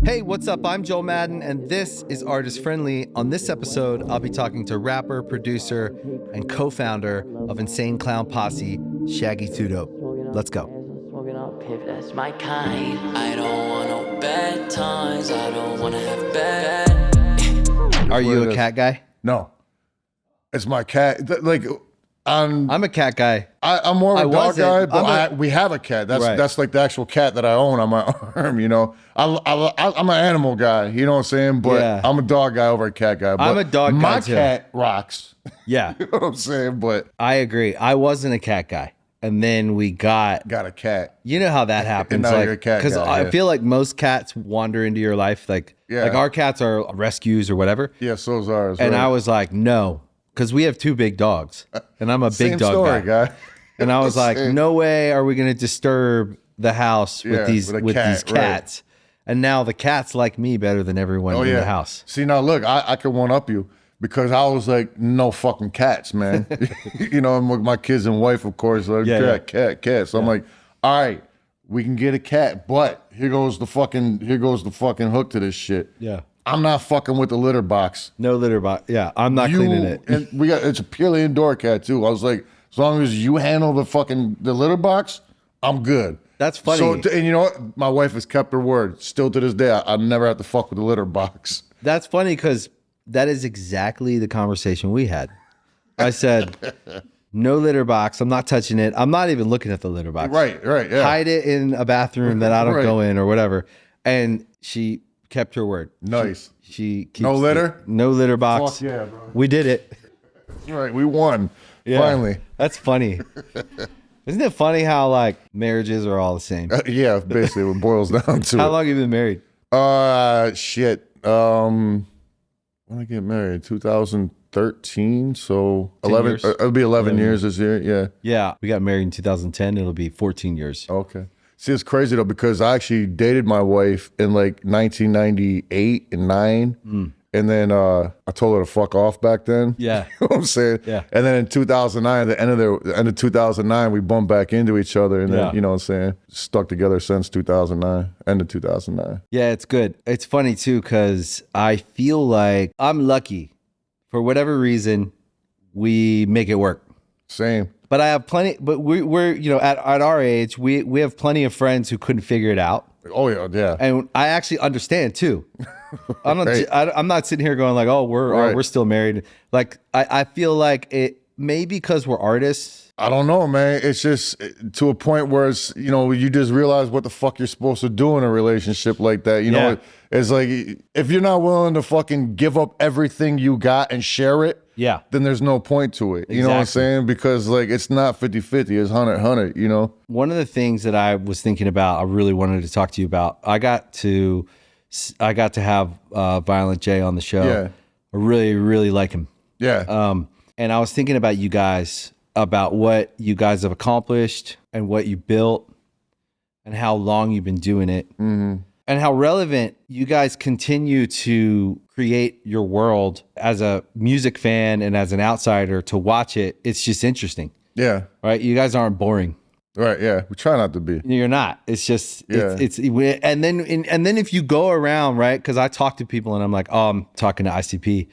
Hey, what's up? I'm Joel Madden, and this is Artist Friendly. On this episode, I'll be talking to rapper, producer, and co-founder of Insane Clown Posse, Shaggy Tudo. Let's go. That's my kind. I don't want no bad times. I don't want to have bad. Are you a cat guy? No. It's my cat. Like, I'm a cat guy. I'm more of a dog guy, but we have a cat. Right. That's like the actual cat that I own on my arm, you know? I'm an animal guy, you know what I'm saying? But Yeah. I'm a dog guy over a cat guy. But I'm a dog guy, my too. cat rocks. Yeah, You know what I'm saying? But I agree. I wasn't a cat guy. And then we got a cat. you know how that happens. now you're a cat Because guy, I yeah. feel like most cats wander into your life. Like our cats are rescues or whatever. Yeah, so's ours. And right? I was like, no, because we have two big dogs, and I'm a big Same dog story, guy. And I was like, Same. no way are we going to disturb the house with Yeah, these with a with cat, these cats. And now the cats like me better than everyone in the house. See, now look, I could one up you because I was like, no fucking cats, man. You know, I'm with my kids and wife, of course, like cat. So I'm like, all right, we can get a cat, but here goes the fucking hook to this shit. Yeah. I'm not fucking with the litter box. No litter box. Yeah, I'm not cleaning it. And it's a purely indoor cat too. I was like, as long as you handle the litter box, I'm good. That's funny. So, and you know what? My wife has kept her word. Still to this day, I never have to fuck with the litter box. That's funny because that is exactly the conversation we had. I said, no litter box. I'm not touching it. I'm not even looking at the litter box. Right, yeah. Hide it in a bathroom that I don't go in or whatever. And she kept her word. Nice. She keeps No litter? No litter box. Fuck yeah, bro. We did it. Right, we won. Yeah. Finally. That's funny. Isn't it funny how like marriages are all the same? Yeah, basically what it boils down to. How long have you been married? Shit. When did I get married? 2013. So 11. years? It'll be 11 years this year. Yeah. Yeah. We got married in 2010. It'll be 14 years. Okay. See, it's crazy though because I actually dated my wife in like 1998 and 9. And then I told her to fuck off back then. Yeah. You know what I'm saying? Yeah. And then in 2009, at the end of 2009, we bumped back into each other. And then, Yeah. you know what I'm saying? Stuck together since 2009, end of 2009. Yeah, it's good. It's funny too, because I feel like I'm lucky. For whatever reason, we make it work. Same. But I have plenty, but we're you know, at our age, we have plenty of friends who couldn't figure it out. Oh, yeah. And I actually understand too. I'm not, Right. I'm not sitting here going like, oh, we're still married. Like, I feel like it maybe because we're artists. I don't know, man. It's just to a point where it's, you know, you just realize what the fuck you're supposed to do in a relationship like that. You know, it's like if you're not willing to fucking give up everything you got and share it, Yeah. then there's no point to it. You know what I'm Exactly. saying? Because like it's not 50-50, it's 100-100, you know? One of the things that I was thinking about, I really wanted to talk to you about. I got to have Violent J on the show. Yeah. I really, really like him. Yeah. And I was thinking about you guys, about what you guys have accomplished and what you built and how long you've been doing it and how relevant you guys continue to create your world as a music fan and as an outsider to watch it. It's just interesting, Yeah. right? You guys aren't boring. Right, yeah. We try not to be. You're not. It's just Yeah. it's and then if you go around, right? Because I talk to people and I'm like, oh, I'm talking to ICP.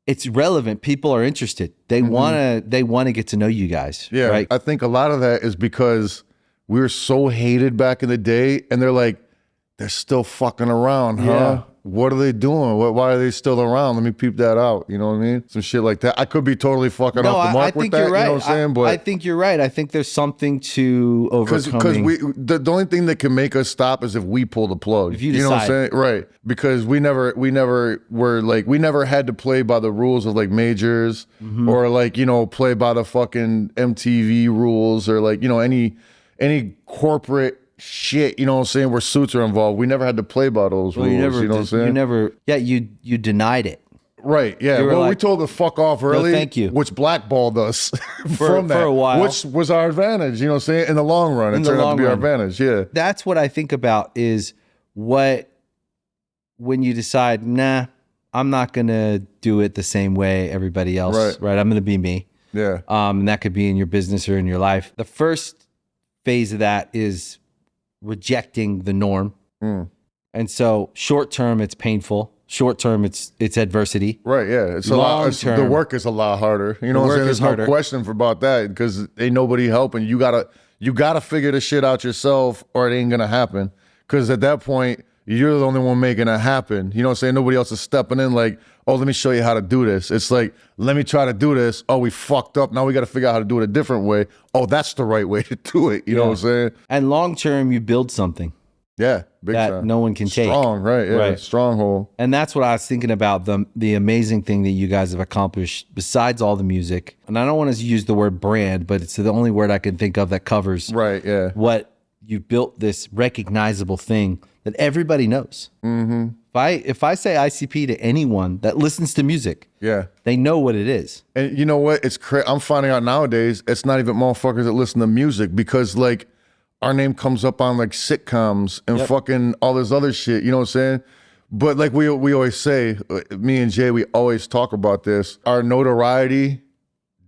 It's relevant. People are interested. They wanna get to know you guys. Yeah. Right. I think a lot of that is because we were so hated back in the day, and they're like, they're still fucking around, huh? Yeah. What are they doing? Why are they still around? Let me peep that out. You know what I mean? Some shit like that. I could be totally fucking off the mark with that. You're right. You know what I'm saying? But I think you're right. I think there's something to overcoming. because the only thing that can make us stop is if we pull the plug. If you know what I'm decide. saying? Right. Because we never were like, we never had to play by the rules of like majors or like, you know, play by the fucking MTV rules or like, you know, any corporate shit, you know what I'm saying, where suits are involved. We never had to play by those rules. You know what I'm saying? You denied it. Right, yeah. You were Well, we like, told the fuck off early. thank you. Which blackballed us from that. For a while. Which was our advantage, you know what I'm saying? In the long run, it turned out to be our advantage, yeah. That's what I think about is when you decide, nah, I'm not going to do it the same way everybody else, right? I'm going to be me. Yeah. And that could be in your business or in your life. The first phase of that is rejecting the norm And so short term, it's painful. Short term, it's adversity. Right, yeah. It's a lot. Long-term, The work is a lot harder. You know what I'm saying? There's no question about that because ain't nobody helping. You gotta figure the shit out yourself or it ain't gonna happen. Because at that point, you're the only one making it happen. You know what I'm saying? Nobody else is stepping in like, oh, let me show you how to do this. It's like, let me try to do this. Oh, we fucked up. Now we got to figure out how to do it a different way. Oh, that's the right way to do it. You know what I'm saying? And long term, you build something. Yeah, big that time. No one can take. Strong, right? Yeah, right. Stronghold. And that's what I was thinking about, the amazing thing that you guys have accomplished besides all the music. And I don't want to use the word brand, but it's the only word I can think of that covers what you built, this recognizable thing that everybody knows. Mm-hmm. If I say ICP to anyone that listens to music, they know what it is. And you know what? It's I'm finding out nowadays it's not even motherfuckers that listen to music because like our name comes up on like sitcoms and fucking all this other shit. You know what I'm saying? But like we always say, me and Jay, we always talk about this. Our notoriety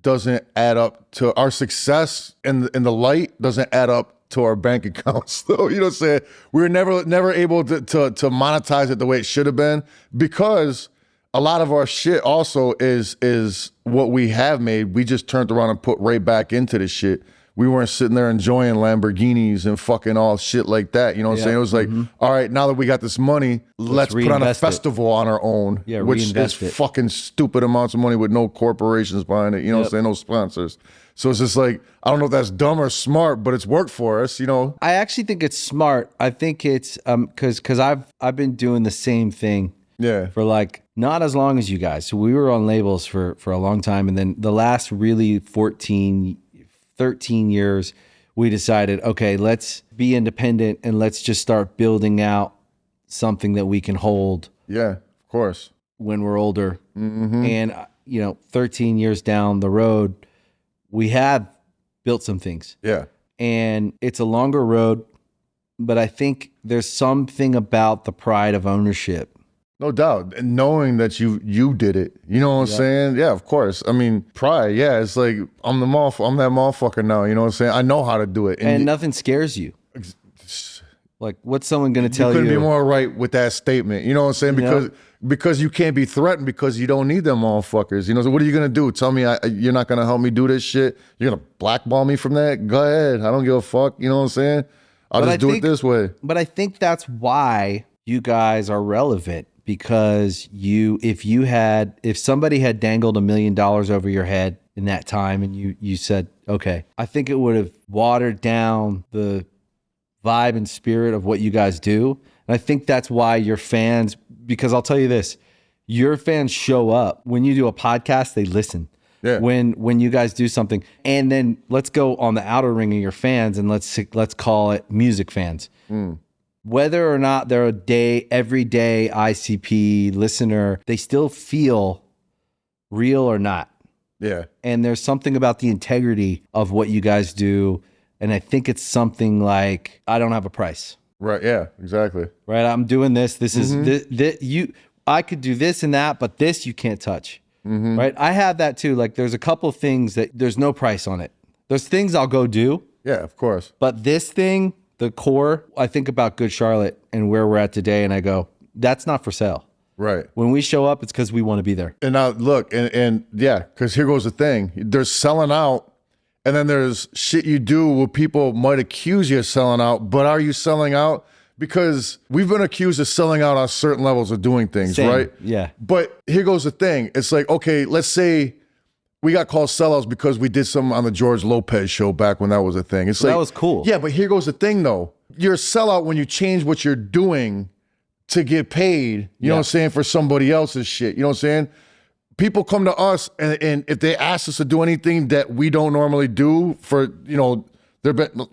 doesn't add up to our success in the light doesn't add up to our bank accounts. So, you know what I'm saying? We were never able to monetize it the way it should have been because a lot of our shit also is what we have made. We just turned around and put right back into the shit. We weren't sitting there enjoying Lamborghinis and fucking all shit like that. You know what I'm saying? It was like, all right, now that we got this money, let's put on a festival on our own, which is fucking stupid amounts of money with no corporations behind it. You know what I'm saying? No sponsors. So it's just like, I don't know if that's dumb or smart, but it's worked for us, you know? I actually think it's smart. I think it's because I've been doing the same thing for like not as long as you guys. So we were on labels for a long time. And then the last really 13 years, we decided, okay, let's be independent and let's just start building out something that we can hold. Yeah, of course. When we're older. Mm-hmm. And, 13 years down the road, we have built some things. Yeah. And it's a longer road, but I think there's something about the pride of ownership. No doubt. And knowing that you did it. You know what I'm saying? Yeah, of course. I mean, pride, it's like I'm that motherfucker now, you know what I'm saying? I know how to do it. And nothing scares you. Like, what's someone going to tell you? You couldn't be more right with that statement. You know what I'm saying? Because you can't be threatened because you don't need them motherfuckers. You know, so what are you going to do? Tell me you're not going to help me do this shit? You're going to blackball me from that? Go ahead. I don't give a fuck. You know what I'm saying? I'll just do it this way. But I think that's why you guys are relevant. Because if somebody had dangled $1 million over your head in that time and you said, okay, I think it would have watered down the vibe and spirit of what you guys do. And I think that's why your fans, because I'll tell you this, your fans show up. When you do a podcast, they listen. Yeah. When you guys do something. And then let's go on the outer ring of your fans and let's call it music fans. Mm. Whether or not they're everyday ICP listener, they still feel real or not. Yeah. And there's something about the integrity of what you guys do. And I think it's something like, I don't have a price. Right. Yeah, exactly. Right. I'm doing this. This is I could do this and that, but this you can't touch. Mm-hmm. Right. I have that too. Like there's a couple of things that there's no price on it. There's things I'll go do. Yeah, of course. But this thing, the core, I think about Good Charlotte and where we're at today, and I go, that's not for sale. Right. When we show up, it's because we want to be there. And now look, and because here goes the thing. There's selling out, and then there's shit you do where people might accuse you of selling out, but are you selling out? Because we've been accused of selling out on certain levels of doing things, right? Yeah. But here goes the thing. It's like, okay, let's say we got called sellouts because we did something on the George Lopez show back when that was a thing. It's like, that was cool. Yeah, but here goes the thing though. You're a sellout when you change what you're doing to get paid, you know what I'm saying, for somebody else's shit. You know what I'm saying? People come to us and if they ask us to do anything that we don't normally do for,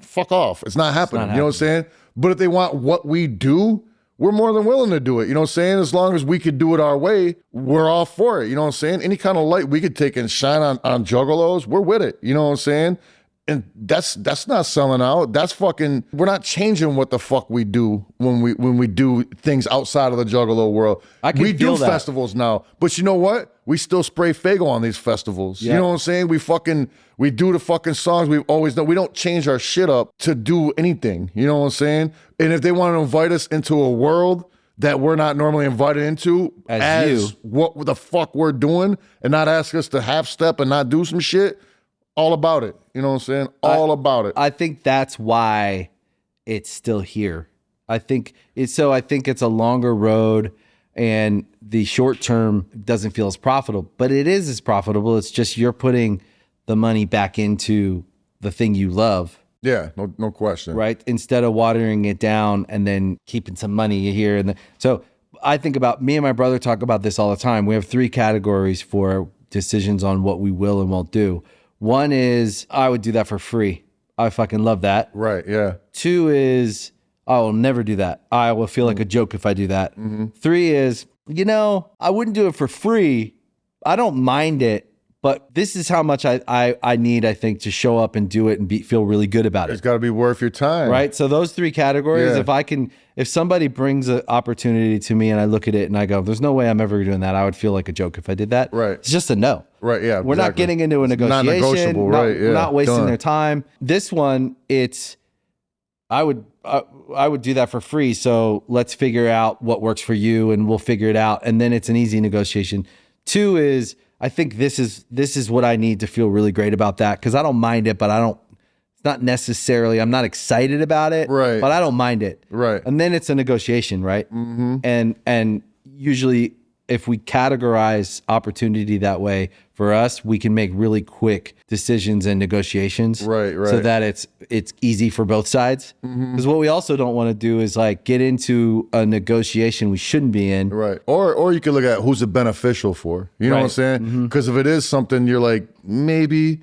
fuck off. It's not happening. You know what I'm saying? But if they want what we do, we're more than willing to do it. You know what I'm saying? As long as we could do it our way, we're all for it. You know what I'm saying? Any kind of light we could take and shine on Juggalos, we're with it. You know what I'm saying? And that's not selling out. That's fucking, we're not changing what the fuck we do when we do things outside of the Juggalo world. We do festivals now. But you know what? We still spray Fago on these festivals. Yep. You know what I'm saying? We do the fucking songs we've always done. We don't change our shit up to do anything. You know what I'm saying? And if they want to invite us into a world that we're not normally invited into as what the fuck we're doing and not ask us to half step and not do some shit, all about it. You know what I'm saying? All about it. I think that's why it's still here. I think it's a longer road, and the short term doesn't feel as profitable, but it is as profitable. It's just you're putting the money back into the thing you love. Yeah, no question. Right? Instead of watering it down and then keeping some money here and there. So I think about, me and my brother talk about this all the time. We have 3 categories for decisions on what we will and won't do. One is, I would do that for free. I fucking love that. Right, yeah. 2 is, I will never do that. I will feel like a joke if I do that. 3 is, I wouldn't do it for free. I don't mind it, but this is how much I need, I think, to show up and do it and feel really good about it. It's got to be worth your time. Right? So those 3 categories, if somebody brings an opportunity to me and I look at it and I go, there's no way I'm ever doing that, I would feel like a joke if I did that. Right. It's just a no. Right, yeah. We're not getting into a negotiation. Non-negotiable, right, yeah. We're not wasting their time. This one, I would do that for free. So let's figure out what works for you and we'll figure it out. And then it's an easy negotiation. 2 is, I think this is what I need to feel really great about that, because I don't mind it, but it's not necessarily, I'm not excited about it, right, but I don't mind it. Right. And then it's a negotiation, right? And usually if we categorize opportunity that way, for us, we can make really quick decisions and negotiations. Right. So that it's easy for both sides. Because what we also don't want to do is like get into a negotiation we shouldn't be in. Right. Or you could look at who's it beneficial for. You know what I'm saying? Because if it is something you're like, maybe,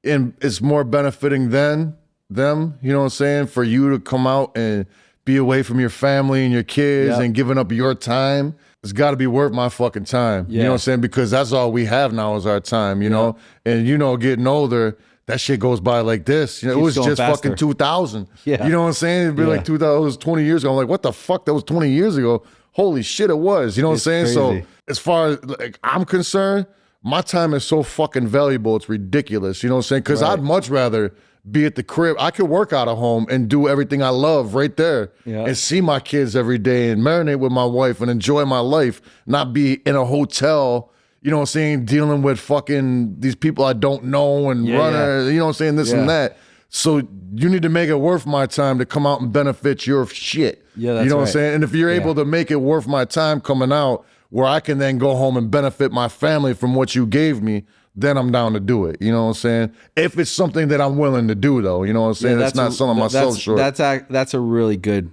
and it's more benefiting than them, you know what I'm saying? For you to come out and be away from your family and your kids and giving up your time, it's got to be worth my fucking time. You know what I'm saying? Because that's all we have now is our time, you know? And, getting older, that shit goes by like this. It was just fucking 2000. Yeah. You know what I'm saying? It'd be like 2000, it was 20 years ago. I'm like, what the fuck? That was 20 years ago. Holy shit, it was. You know what I'm saying? Crazy. So as far as I'm concerned, my time is so fucking valuable. It's ridiculous. You know what I'm saying? Because I'd much rather be at the crib. I could work out of home and do everything I love right there and see my kids every day and marinate with my wife and enjoy my life, not be in a hotel, you know what I'm saying, dealing with fucking these people I don't know and you know what I'm saying, this and that. So you need to make it worth my time to come out and benefit your shit. Yeah, that's you know right. what I'm saying? And if you're able to make it worth my time coming out where I can then go home and benefit my family from what you gave me, then I'm down to do it. You know what I'm saying? If it's something that I'm willing to do, though, you know what I'm saying? It's not selling myself short. That's a really good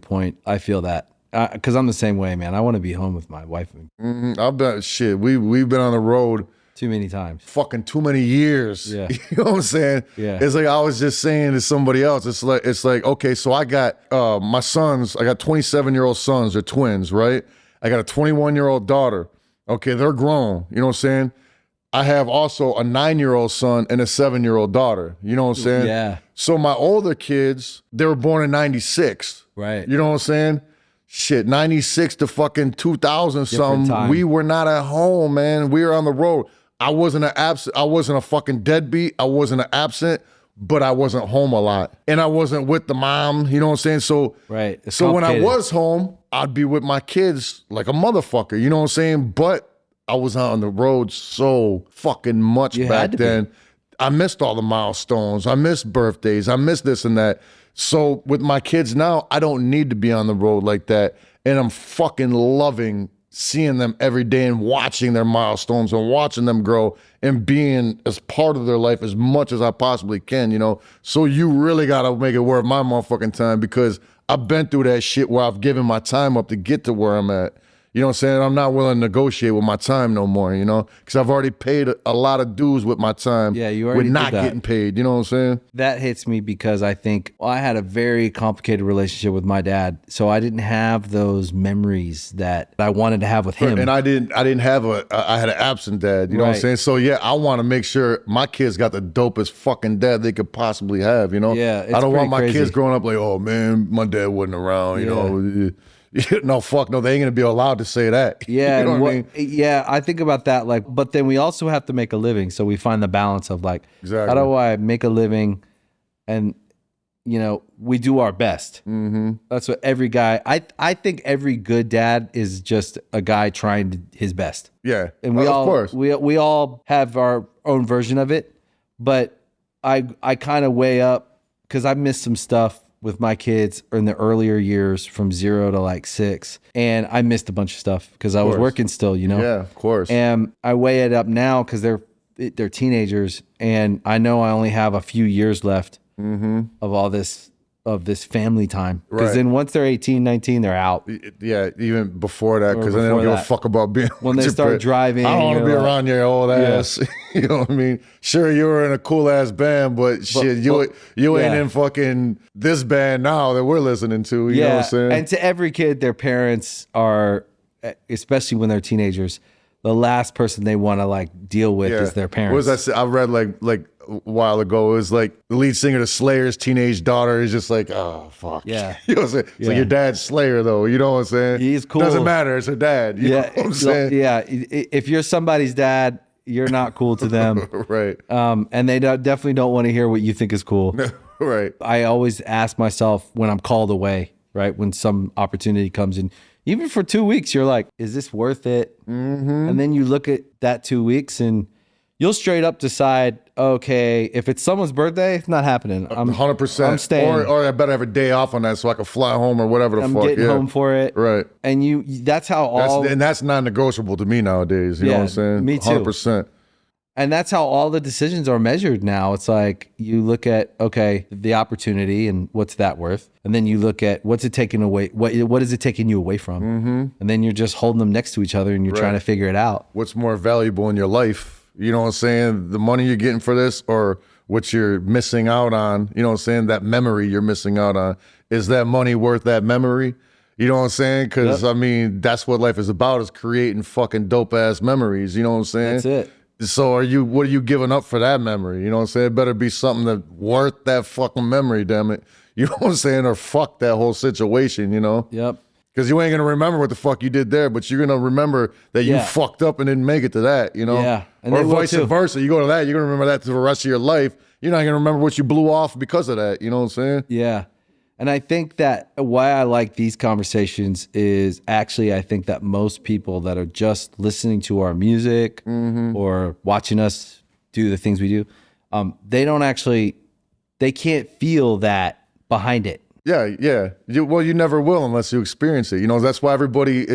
point. I feel that because I'm the same way, man. I want to be home with my wife. I've been shit. We've been on the road too many times. Fucking too many years. Yeah. You know what I'm saying? Yeah. It's like I was just saying to somebody else. It's like okay, so I got my sons. I got 27-year-old sons. They're twins, right? I got a 21-year-old daughter. Okay, they're grown. You know what I'm saying? I have also a 9-year-old son and a 7-year-old daughter. You know what I'm saying? Yeah. So my older kids, they were born in 96. Right. You know what I'm saying? Shit, 96 to fucking 2000 something. We were not at home, man. We were on the road. I wasn't a fucking deadbeat. I wasn't an absent, but I wasn't home a lot. And I wasn't with the mom. You know what I'm saying? So, so when I was home, I'd be with my kids like a motherfucker. You know what I'm saying? But I was out on the road so fucking much back then. I missed all the milestones. I missed birthdays. I missed this and that. So with my kids now, I don't need to be on the road like that. And I'm fucking loving seeing them every day and watching their milestones and watching them grow and being as part of their life as much as I possibly can, you know? So you really got to make it worth my motherfucking time because I've been through that shit where I've given my time up to get to where I'm at. You know what I'm saying? I'm not willing to negotiate with my time no more, you know? Because I've already paid a lot of dues with my time. Yeah, you already with not did that. getting paid. You know what I'm saying? That hits me because I think I had a very complicated relationship with my dad, so I didn't have those memories that I wanted to have with him. And I didn't have I had an absent dad. You know what I'm Right. saying? So yeah, I want to make sure my kids got the dopest fucking dad they could possibly have. You know? Yeah, it's I don't want pretty my crazy. kids growing up like, oh man, my dad wasn't around. You know? No, fuck no. They ain't gonna be allowed to say that. Yeah, you know and what I mean? yeah, I think about that. Like, but then we also have to make a living, so we find the balance of like, Exactly. how do I make a living, and you know, we do our best. Mm-hmm. That's what every guy. I think every good dad is just a guy trying his best. Yeah, And we of all course. we all have our own version of it, but I kind of weigh up because I missed some stuff with my kids in the earlier years from 0 to like 6, and I missed a bunch of stuff because I was working still, you know. Yeah, of course. And I weigh it up now because they're teenagers, and I know I only have a few years left of all this family time. Because Right. then once they're 18, 19, they're out. Yeah, even before that, because then they don't before give a that. fuck about being When they with your start parents. driving, I don't want to you're be like- around your old ass. You know what I mean? Sure, you were in a cool ass band, but shit, you ain't yeah. in fucking this band now that we're listening to. You know what I'm saying? And to every kid, their parents are, especially when they're teenagers, the last person they want to like deal with is their parents. What was that? I read like a while ago. It was like the lead singer of Slayer's teenage daughter is just like, oh fuck. Yeah. You know what I'm saying? So your dad's Slayer though. You know what I'm saying? He's cool. Doesn't matter. It's her dad. You know what I'm saying? Yeah. If you're somebody's dad, you're not cool to them. Right. And they definitely don't want to hear what you think is cool. Right. I always ask myself when I'm called away, right? When some opportunity comes in, even for 2 weeks, you're like, is this worth it? Mm-hmm. And then you look at that 2 weeks and you'll straight up decide, okay, if it's someone's birthday, it's not happening. I'm 100%. I'm staying. Or I better have a day off on that so I can fly home or whatever the I'm fuck. getting home for it. Right. And that's how all That's non-negotiable to me nowadays. You know what I'm saying? me too. 100%. And that's how all the decisions are measured now. It's like you look at, okay, the opportunity and what's that worth? And then you look at what's it taking away? What is it taking you away from? Mm-hmm. And then you're just holding them next to each other and you're trying to figure it out. What's more valuable in your life? You know what I'm saying? The money you're getting for this or what you're missing out on, you know what I'm saying? That memory you're missing out on. Is that money worth that memory? You know what I'm saying? Because, I mean, that's what life is about, is creating fucking dope-ass memories. You know what I'm saying? That's it. So what are you giving up for that memory? You know what I'm saying? It better be something that's worth that fucking memory, damn it. You know what I'm saying? Or fuck that whole situation, you know? Yep. Because you ain't going to remember what the fuck you did there, but you're going to remember that you fucked up and didn't make it to that, you know? Yeah. And or they will vice too. versa. You go to that, you're going to remember that to the rest of your life. You're not going to remember what you blew off because of that. You know what I'm saying? Yeah. And I think that why I like these conversations is actually, I think that most people that are just listening to our music or watching us do the things we do, they can't feel that behind it. Yeah. You never will unless you experience it. You know, that's why everybody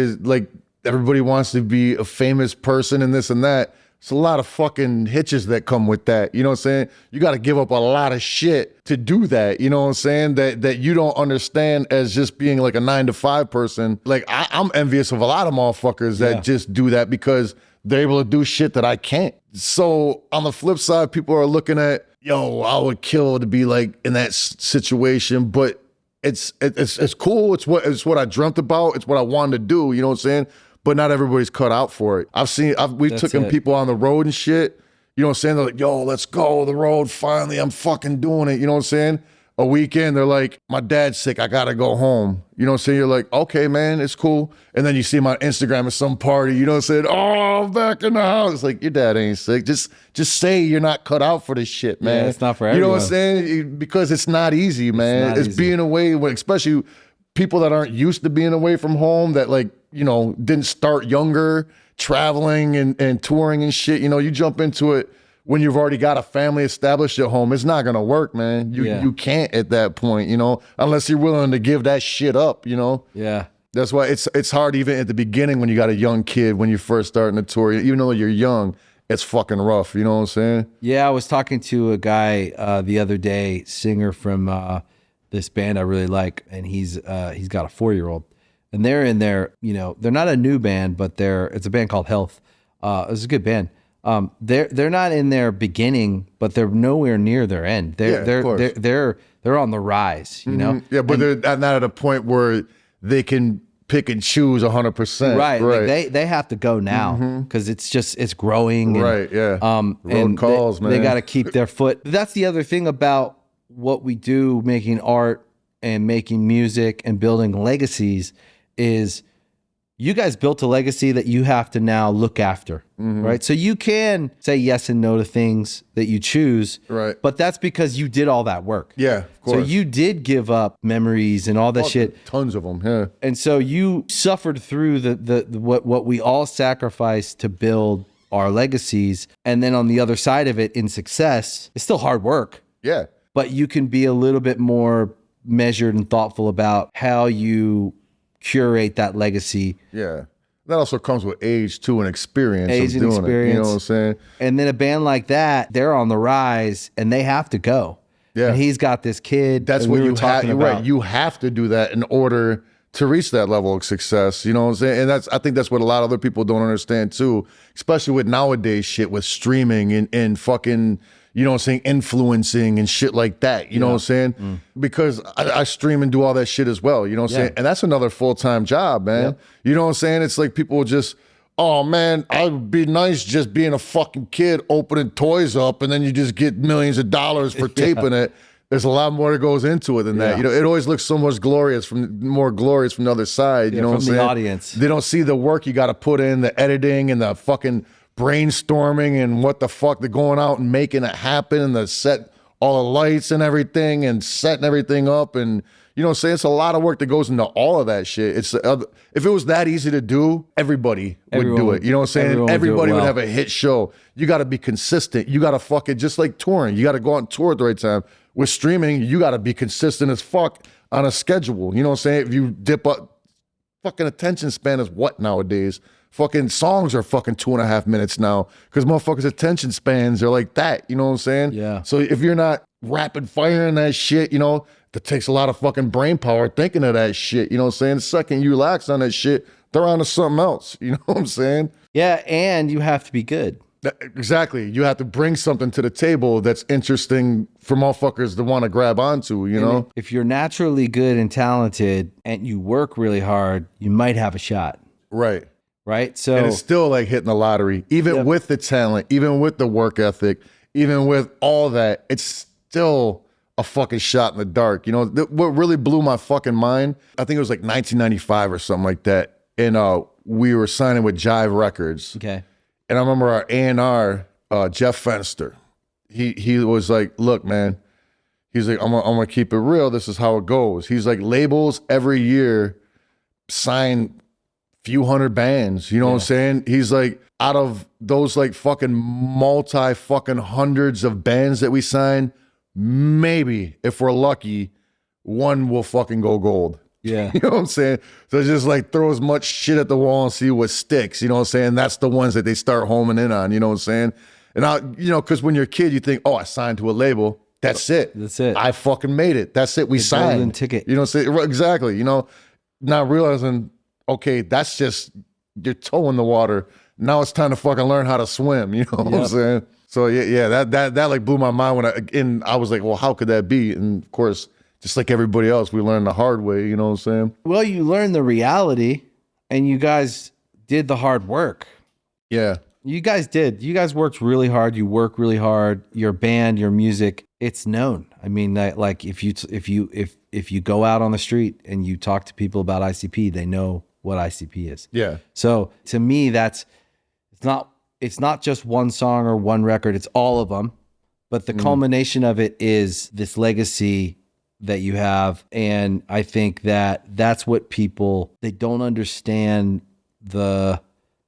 wants to be a famous person and this and that. It's a lot of fucking hitches that come with that. You know what I'm saying? You got to give up a lot of shit to do that. You know what I'm saying? That you don't understand as just being like a 9-to-5 person. Like I'm envious of a lot of motherfuckers that just do that because they're able to do shit that I can't. So on the flip side, people are looking at, yo, I would kill to be like in that situation, but it's cool. It's what I dreamt about. It's what I wanted to do. You know what I'm saying? But not everybody's cut out for it. We've taken people on the road and shit. You know what I'm saying? They're like, yo, let's go the road. Finally, I'm fucking doing it. You know what I'm saying? A weekend, they're like, my dad's sick. I got to go home. You know what I'm saying? You're like, okay, man, it's cool. And then you see him on Instagram at some party. You know what I'm saying? Oh, I'm back in the house. It's like, your dad ain't sick. Just say you're not cut out for this shit, man. Yeah, it's not for everyone. You know what I'm everyone. saying? Because it's not easy, man. It's being away, especially people that aren't used to being away from home, that like, you know, didn't start younger, traveling and touring and shit. You know, you jump into it when you've already got a family established at home. It's not gonna work, man. You can't at that point, you know, unless you're willing to give that shit up, you know. Yeah. That's why it's hard even at the beginning when you got a young kid, when you're first starting to tour, even though you're young, it's fucking rough. You know what I'm saying? Yeah, I was talking to a guy the other day, singer from this band I really like, and he's got a 4-year-old, and they're in their, you know, they're not a new band, but it's a band called Health. It's a good band. They're not in their beginning, but they're nowhere near their end. They're on the rise, you know? Yeah, but they're not at a point where they can pick and choose 100%. Right. Like they have to go now because it's growing. And, right. Yeah. Road calls, man. They got to keep their foot. That's the other thing about what we do, making art and making music and building legacies, is you guys built a legacy that you have to now look after, right? So you can say yes and no to things that you choose, right? But that's because you did all that work. Yeah, of course. So you did give up memories and all that shit. Tons of them, yeah. And so you suffered through the what we all sacrificed to build our legacies. And then on the other side of it, in success, it's still hard work. Yeah. But you can be a little bit more measured and thoughtful about how you curate that legacy. Yeah. That also comes with age too, and experience. Age and experience. You know what I'm saying? And then a band like that, they're on the rise and they have to go. Yeah. And he's got this kid. That's what you have. You're right. You have to do that in order to reach that level of success. You know what I'm saying? And I think that's what a lot of other people don't understand too, especially with nowadays shit with streaming and fucking, you know what I'm saying, influencing and shit like that. You know what I'm saying? Because I stream and do all that shit as well. You know what I'm saying? And that's another full-time job, man. You know what I'm saying? It's like people just, oh man, I'd be nice just being a fucking kid opening toys up and then you just get millions of dollars for taping it. There's a lot more that goes into it than that. You know, it always looks so much more glorious from the other side. You know what I'm saying? From the audience. They don't see the work you got to put in, the editing and the fucking brainstorming and what the fuck they're going out and making it happen and the set all the lights and everything and setting everything up. And you know what I'm saying? It's a lot of work that goes into all of that shit. It's if it was that easy to do, everybody would do it. You know what I'm saying? Everybody would have a hit show. You got to be consistent. You got to fucking, just like touring, you got to go out and tour at the right time. With streaming, you got to be consistent as fuck on a schedule. You know what I'm saying? If you dip up, fucking attention span is what nowadays? Fucking songs are fucking 2.5 minutes now because motherfuckers' attention spans are like that. You know what I'm saying? Yeah. So if you're not rapid firing that shit, you know, that takes a lot of fucking brain power thinking of that shit. You know what I'm saying? The second you relax on that shit, they're on to something else. You know what I'm saying? Yeah, and you have to be good. Exactly. You have to bring something to the table that's interesting for motherfuckers to want to grab onto, you know? If you're naturally good and talented and you work really hard, you might have a shot. Right. Right? So, and it's still like hitting the lottery, even with the talent, even with the work ethic, even with all that, it's still a fucking shot in the dark. You know, what really blew my fucking mind, I think it was like 1995 or something like that. And we were signing with Jive Records. Okay. And I remember our A&R, Jeff Fenster, he was like, look, man, he's like, I'm gonna keep it real. This is how it goes. He's like, labels every year sign few hundred bands. You know what I'm saying? He's like, out of those like fucking fucking hundreds of bands that we sign, maybe if we're lucky, one will fucking go gold. Yeah. You know what I'm saying? So just like throw as much shit at the wall and see what sticks. You know what I'm saying? That's the ones that they start homing in on. You know what I'm saying? And because when you're a kid, you think, oh, I signed to a label. That's it. That's it. I fucking made it. That's it. We signed. Golden ticket. You know what I'm saying? Exactly. You know, not realizing, okay, that's just your toe in the water. Now it's time to fucking learn how to swim. You know what I'm saying? So yeah, that like blew my mind when I was like, well, how could that be? And of course, just like everybody else, we learned the hard way, you know what I'm saying? Well, you learned the reality and you guys did the hard work. Yeah. You guys did. You guys worked really hard. You work really hard. Your band, your music, it's known. I mean, like if you go out on the street and you talk to people about ICP, they know what ICP is. Yeah. So to me, it's not just one song or one record, it's all of them. But the culmination of it is this legacy that you have. And I think that's what they don't understand, the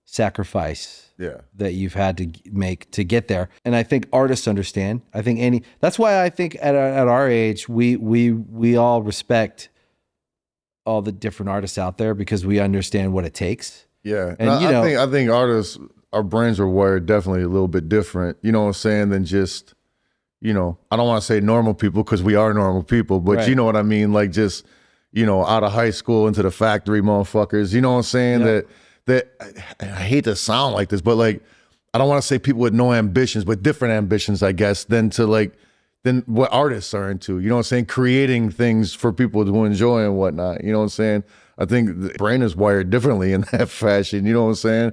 sacrifice that you've had to make to get there. And I think artists understand. I think that's why I think at our age, we all respect all the different artists out there because we understand what it takes. Yeah. And I think artists, our brains are wired definitely a little bit different, you know what I'm saying, than just, you know, I don't want to say normal people because we are normal people, but you know what I mean? Like just, you know, out of high school into the factory motherfuckers. You know what I'm saying? Yep. That I hate to sound like this, but like, I don't want to say people with no ambitions, but different ambitions, I guess, than what artists are into. You know what I'm saying? Creating things for people to enjoy and whatnot. You know what I'm saying? I think the brain is wired differently in that fashion. You know what I'm saying?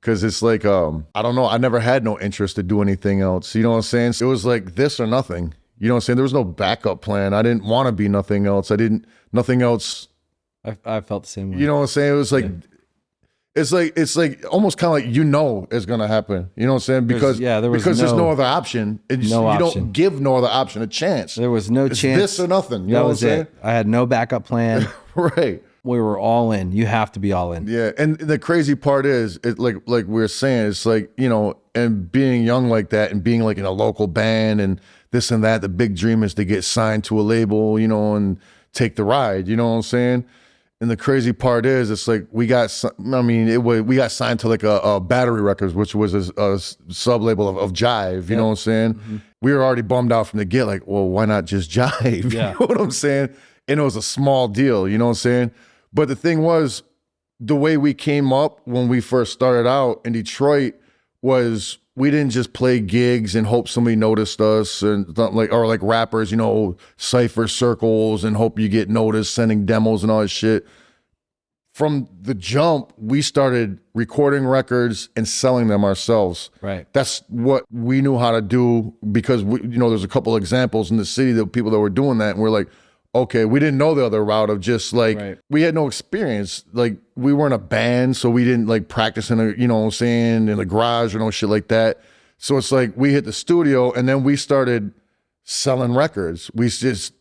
Because it's like, I don't know. I never had no interest to do anything else. You know what I'm saying? So it was like this or nothing. You know what I'm saying? There was no backup plan. I didn't want to be nothing else. Nothing else. I felt the same way. You know what I'm saying? It was like, it's like almost kind of like, you know, it's going to happen. You know what I'm saying? Because there's no other option. You don't give no other option a chance. There was no chance. This or nothing. You know what I'm saying? I had no backup plan. Right. We were all in. You have to be all in. Yeah. And the crazy part is, like we were saying, it's like, you know, and being young like that and being like in a local band and this and that, the big dream is to get signed to a label, you know, and take the ride. You know what I'm saying? And the crazy part is, it's like we got signed to like a Battery Records, which was a sub label of Jive. You know what I'm saying? Mm-hmm. We were already bummed out from the get. Like, well, why not just Jive? Yeah. You know what I'm saying? And it was a small deal. You know what I'm saying? But the thing was, the way we came up when we first started out in Detroit was we didn't just play gigs and hope somebody noticed us and like rappers, you know, cypher circles and hope you get noticed, sending demos and all that shit. From the jump, we started recording records and selling them ourselves. Right. That's what we knew how to do because there's a couple examples in the city of people that were doing that, and we're like, okay, we didn't know the other route of just like, we had no experience. Like, we weren't a band, so we didn't like practice in you know what I'm saying, in the garage or no shit like that. So it's like we hit the studio and then we started selling records. We just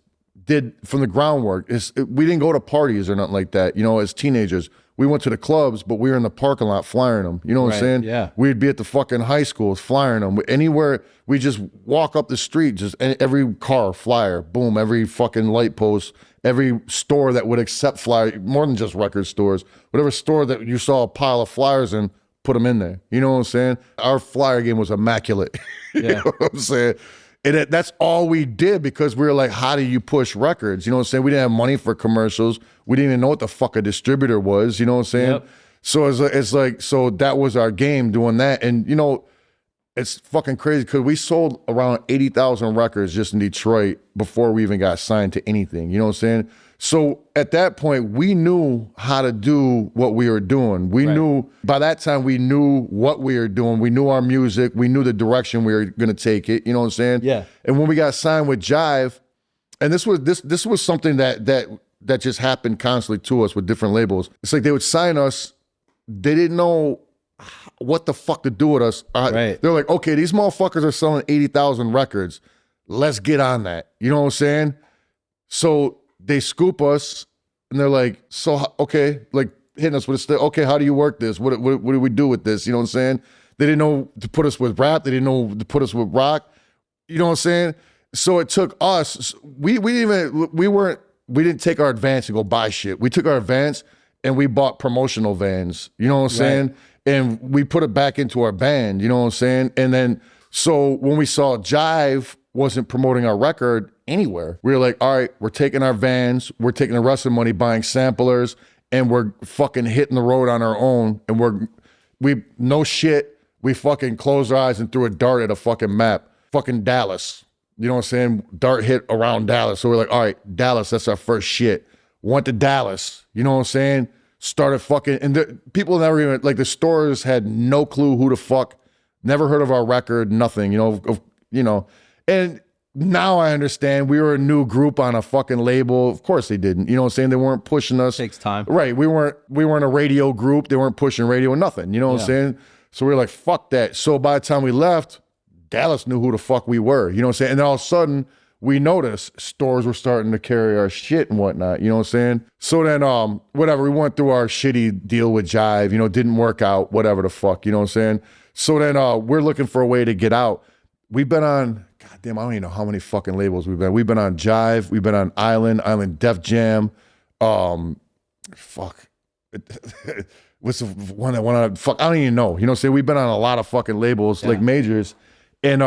did from the groundwork. We didn't go to parties or nothing like that. You know, as teenagers, we went to the clubs, but we were in the parking lot flying them. You know what I'm saying? Yeah. We'd be at the fucking high schools flying them. Anywhere, we just walk up the street, just every car, flyer, boom, every fucking light post, every store that would accept flyer, more than just record stores, whatever store that you saw a pile of flyers in, put them in there. You know what I'm saying? Our flyer game was immaculate. You know what I'm saying? And that's all we did because we were like, how do you push records? You know what I'm saying? We didn't have money for commercials. We didn't even know what the fuck a distributor was. You know what I'm saying? Yep. So it's like, so that was our game doing that. And, you know, it's fucking crazy because we sold around 80,000 records just in Detroit before we even got signed to anything. You know what I'm saying? So at that point, we knew how to do what we were doing. We knew, by that time, we knew what we were doing. We knew our music. We knew the direction we were going to take it. You know what I'm saying? Yeah. And when we got signed with Jive, and this was something that just happened constantly to us with different labels. It's like they would sign us. They didn't know what the fuck to do with us. They're like, okay, these motherfuckers are selling 80,000 records. Let's get on that. You know what I'm saying? So they scoop us and they're like, so, okay, like hitting us with a stick. Okay, how do you work this? What do we do with this? You know what I'm saying? They didn't know to put us with rap. They didn't know to put us with rock. You know what I'm saying? So it took us, we didn't take our advance and go buy shit. We took our advance and we bought promotional vans. You know what I'm saying? And we put it back into our band. You know what I'm saying? And then, so when we saw Jive wasn't promoting our record anywhere, we were like, all right, we're taking our vans, we're taking the rest of the money buying samplers, and we're fucking hitting the road on our own. And we no shit, we fucking closed our eyes and threw a dart at a fucking map. Fucking Dallas. You know what I'm saying? Dart hit around Dallas. So we're like, all right, Dallas, that's our first shit. Went to Dallas. You know what I'm saying? Started fucking, and people never even, like the stores had no clue who the fuck, never heard of our record, nothing, you know. And now I understand we were a new group on a fucking label. Of course they didn't. You know what I'm saying? They weren't pushing us. It takes time. Right. We weren't a radio group. They weren't pushing radio or nothing. You know what I'm saying? So we were like, fuck that. So by the time we left, Dallas knew who the fuck we were. You know what I'm saying? And then all of a sudden, we noticed stores were starting to carry our shit and whatnot. You know what I'm saying? So then, whatever, we went through our shitty deal with Jive, you know, didn't work out, whatever the fuck, you know what I'm saying? So then we're looking for a way to get out. We've been on, goddamn, I don't even know how many fucking labels we've been. We've been on Jive, we've been on Island Def Jam, fuck. What's the one that went on? Fuck, I don't even know. You know what I'm saying? We've been on a lot of fucking labels, like majors. And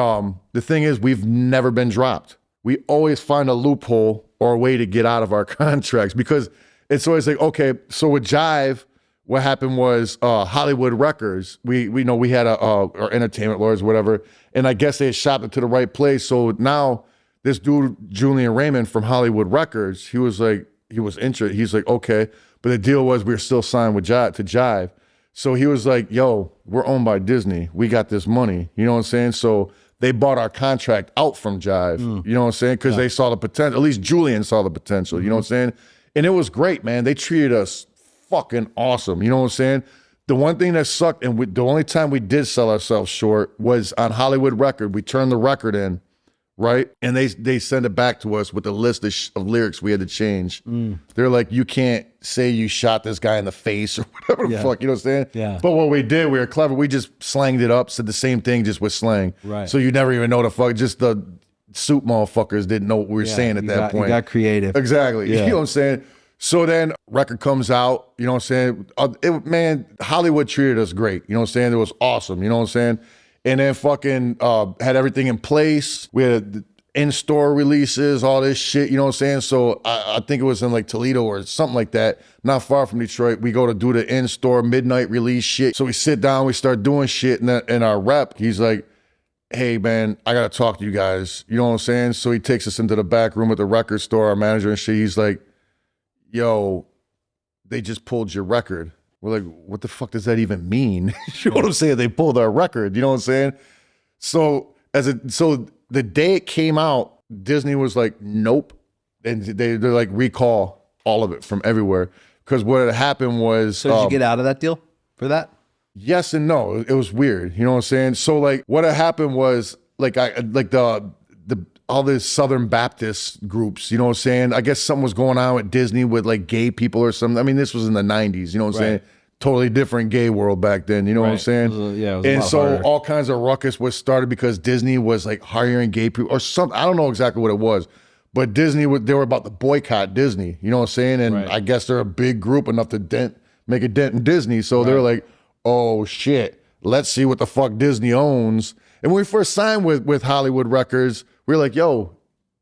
the thing is, we've never been dropped. We always find a loophole or a way to get out of our contracts, because it's always like, okay, so with Jive, what happened was Hollywood Records, we know we had our entertainment lawyers, whatever, and I guess they had shopped it to the right place. So now this dude, Julian Raymond from Hollywood Records, he was interested. He's like, okay, but the deal was we were still signed with Jive. So he was like, yo, we're owned by Disney. We got this money. You know what I'm saying? So they bought our contract out from Jive. You know what I'm saying? Because they saw the potential. At least Julian saw the potential. You know what I'm saying? And it was great, man. They treated us fucking awesome. You know what I'm saying? The one thing that sucked, and the only time we did sell ourselves short was on Hollywood Record. We turned the record in, right? And they send it back to us with a list of lyrics we had to change. They're like, you can't say you shot this guy in the face or whatever the fuck, you know what I'm saying? Yeah. But what we did, we were clever. We just slanged it up, said the same thing just with slang. Right. So you never even know the fuck, just the suit motherfuckers didn't know what we were saying at that point. You got creative. Exactly. Yeah. You know what I'm saying? So then record comes out, you know what I'm saying? Man, Hollywood treated us great. You know what I'm saying? It was awesome. You know what I'm saying? And then fucking had everything in place. We had in-store releases, all this shit, you know what I'm saying? So I think it was in like Toledo or something like that, not far from Detroit. We go to do the in-store midnight release shit. So we sit down, we start doing shit, and our rep, he's like, hey man, I gotta talk to you guys. You know what I'm saying? So he takes us into the back room at the record store, our manager and shit. He's like, yo, they just pulled your record. We're like, what the fuck does that even mean? You know what I'm saying? They pulled our record. You know what I'm saying? So the day it came out, Disney was like, nope. And they're like, recall all of it from everywhere. Because what had happened was... So did you get out of that deal for that? Yes and no. It was weird. You know what I'm saying? So like what had happened was like all these Southern Baptist groups, you know what I'm saying? I guess something was going on with Disney with like gay people or something. I mean, this was in the 90s, you know what I'm saying? Totally different gay world back then, you know what I'm saying? It was and so harder. all kinds of ruckus was started because Disney was like hiring gay people or something. I don't know exactly what it was, but they were about to boycott Disney, you know what I'm saying? And I guess they're a big group enough to make a dent in Disney. So they're like, oh shit, let's see what the fuck Disney owns. And when we first signed with Hollywood Records, we were like, yo,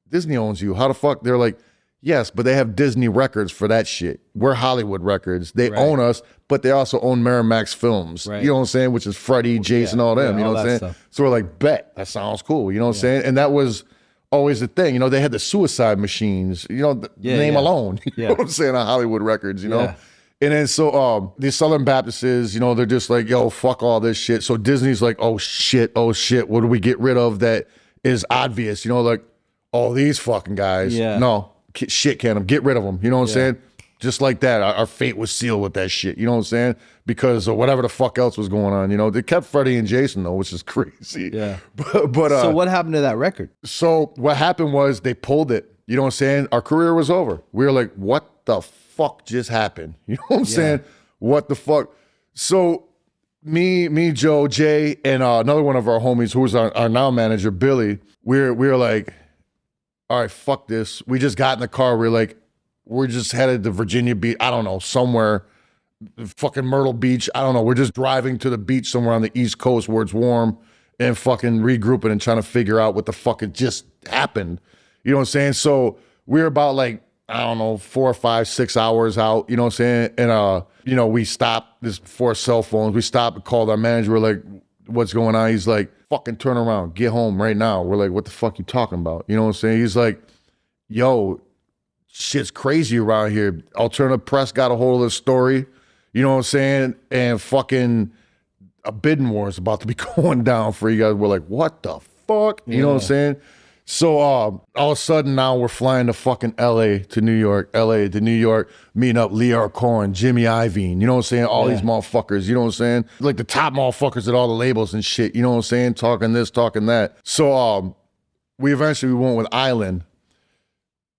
Disney owns you. How the fuck? They're like, yes, but they have Disney Records for that shit. We're Hollywood Records. They own us, but they also own Miramax Films. You know what I'm saying? Which is Freddie, Jason, all them. You know what I'm saying? Stuff. So we're like, bet, that sounds cool. You know what I'm saying? And that was always the thing. You know, they had the suicide machines, you know, the name alone. You know what I'm saying? On Hollywood Records, you know? Yeah. And then so these Southern Baptists, you know, they're just like, yo, fuck all this shit. So Disney's like, oh shit, what do we get rid of that is obvious? You know, like, oh, these fucking guys. No, shit, can them. Get rid of them. You know what I'm saying? Just like that. Our fate was sealed with that shit. You know what I'm saying? Because of whatever the fuck else was going on. You know, they kept Freddie and Jason though, which is crazy. Yeah. But so what happened to that record? So what happened was they pulled it. You know what I'm saying? Our career was over. We were like, what the fuck just happened? You know what I'm saying? What the fuck? So me, Joe, Jay, and another one of our homies who was our now manager, Billy, we were like, all right, fuck this. We just got in the car. We're just headed to Virginia Beach. I don't know, somewhere, fucking Myrtle Beach. I don't know. We're just driving to the beach somewhere on the East Coast where it's warm and fucking regrouping and trying to figure out what the fuck had just happened. You know what I'm saying? So we're about like, I don't know, 4 or 5, 6 hours out, you know what I'm saying? And, you know, we stopped, this before cell phones, we stopped and called our manager. We're like, what's going on? He's like, fucking turn around, get home right now. We're like, what the fuck you talking about? You know what I'm saying? He's like, yo, shit's crazy around here. Alternative press got a hold of the story, you know what I'm saying? And fucking a bidding war is about to be going down for you guys. We're like, what the fuck? You know what I'm saying? So all of a sudden now we're flying to fucking LA to New York, meeting up Lear Cohen, Jimmy Iovine, you know what I'm saying? All these motherfuckers, you know what I'm saying? Like the top motherfuckers at all the labels and shit, you know what I'm saying? Talking this, talking that. So we eventually went with Island.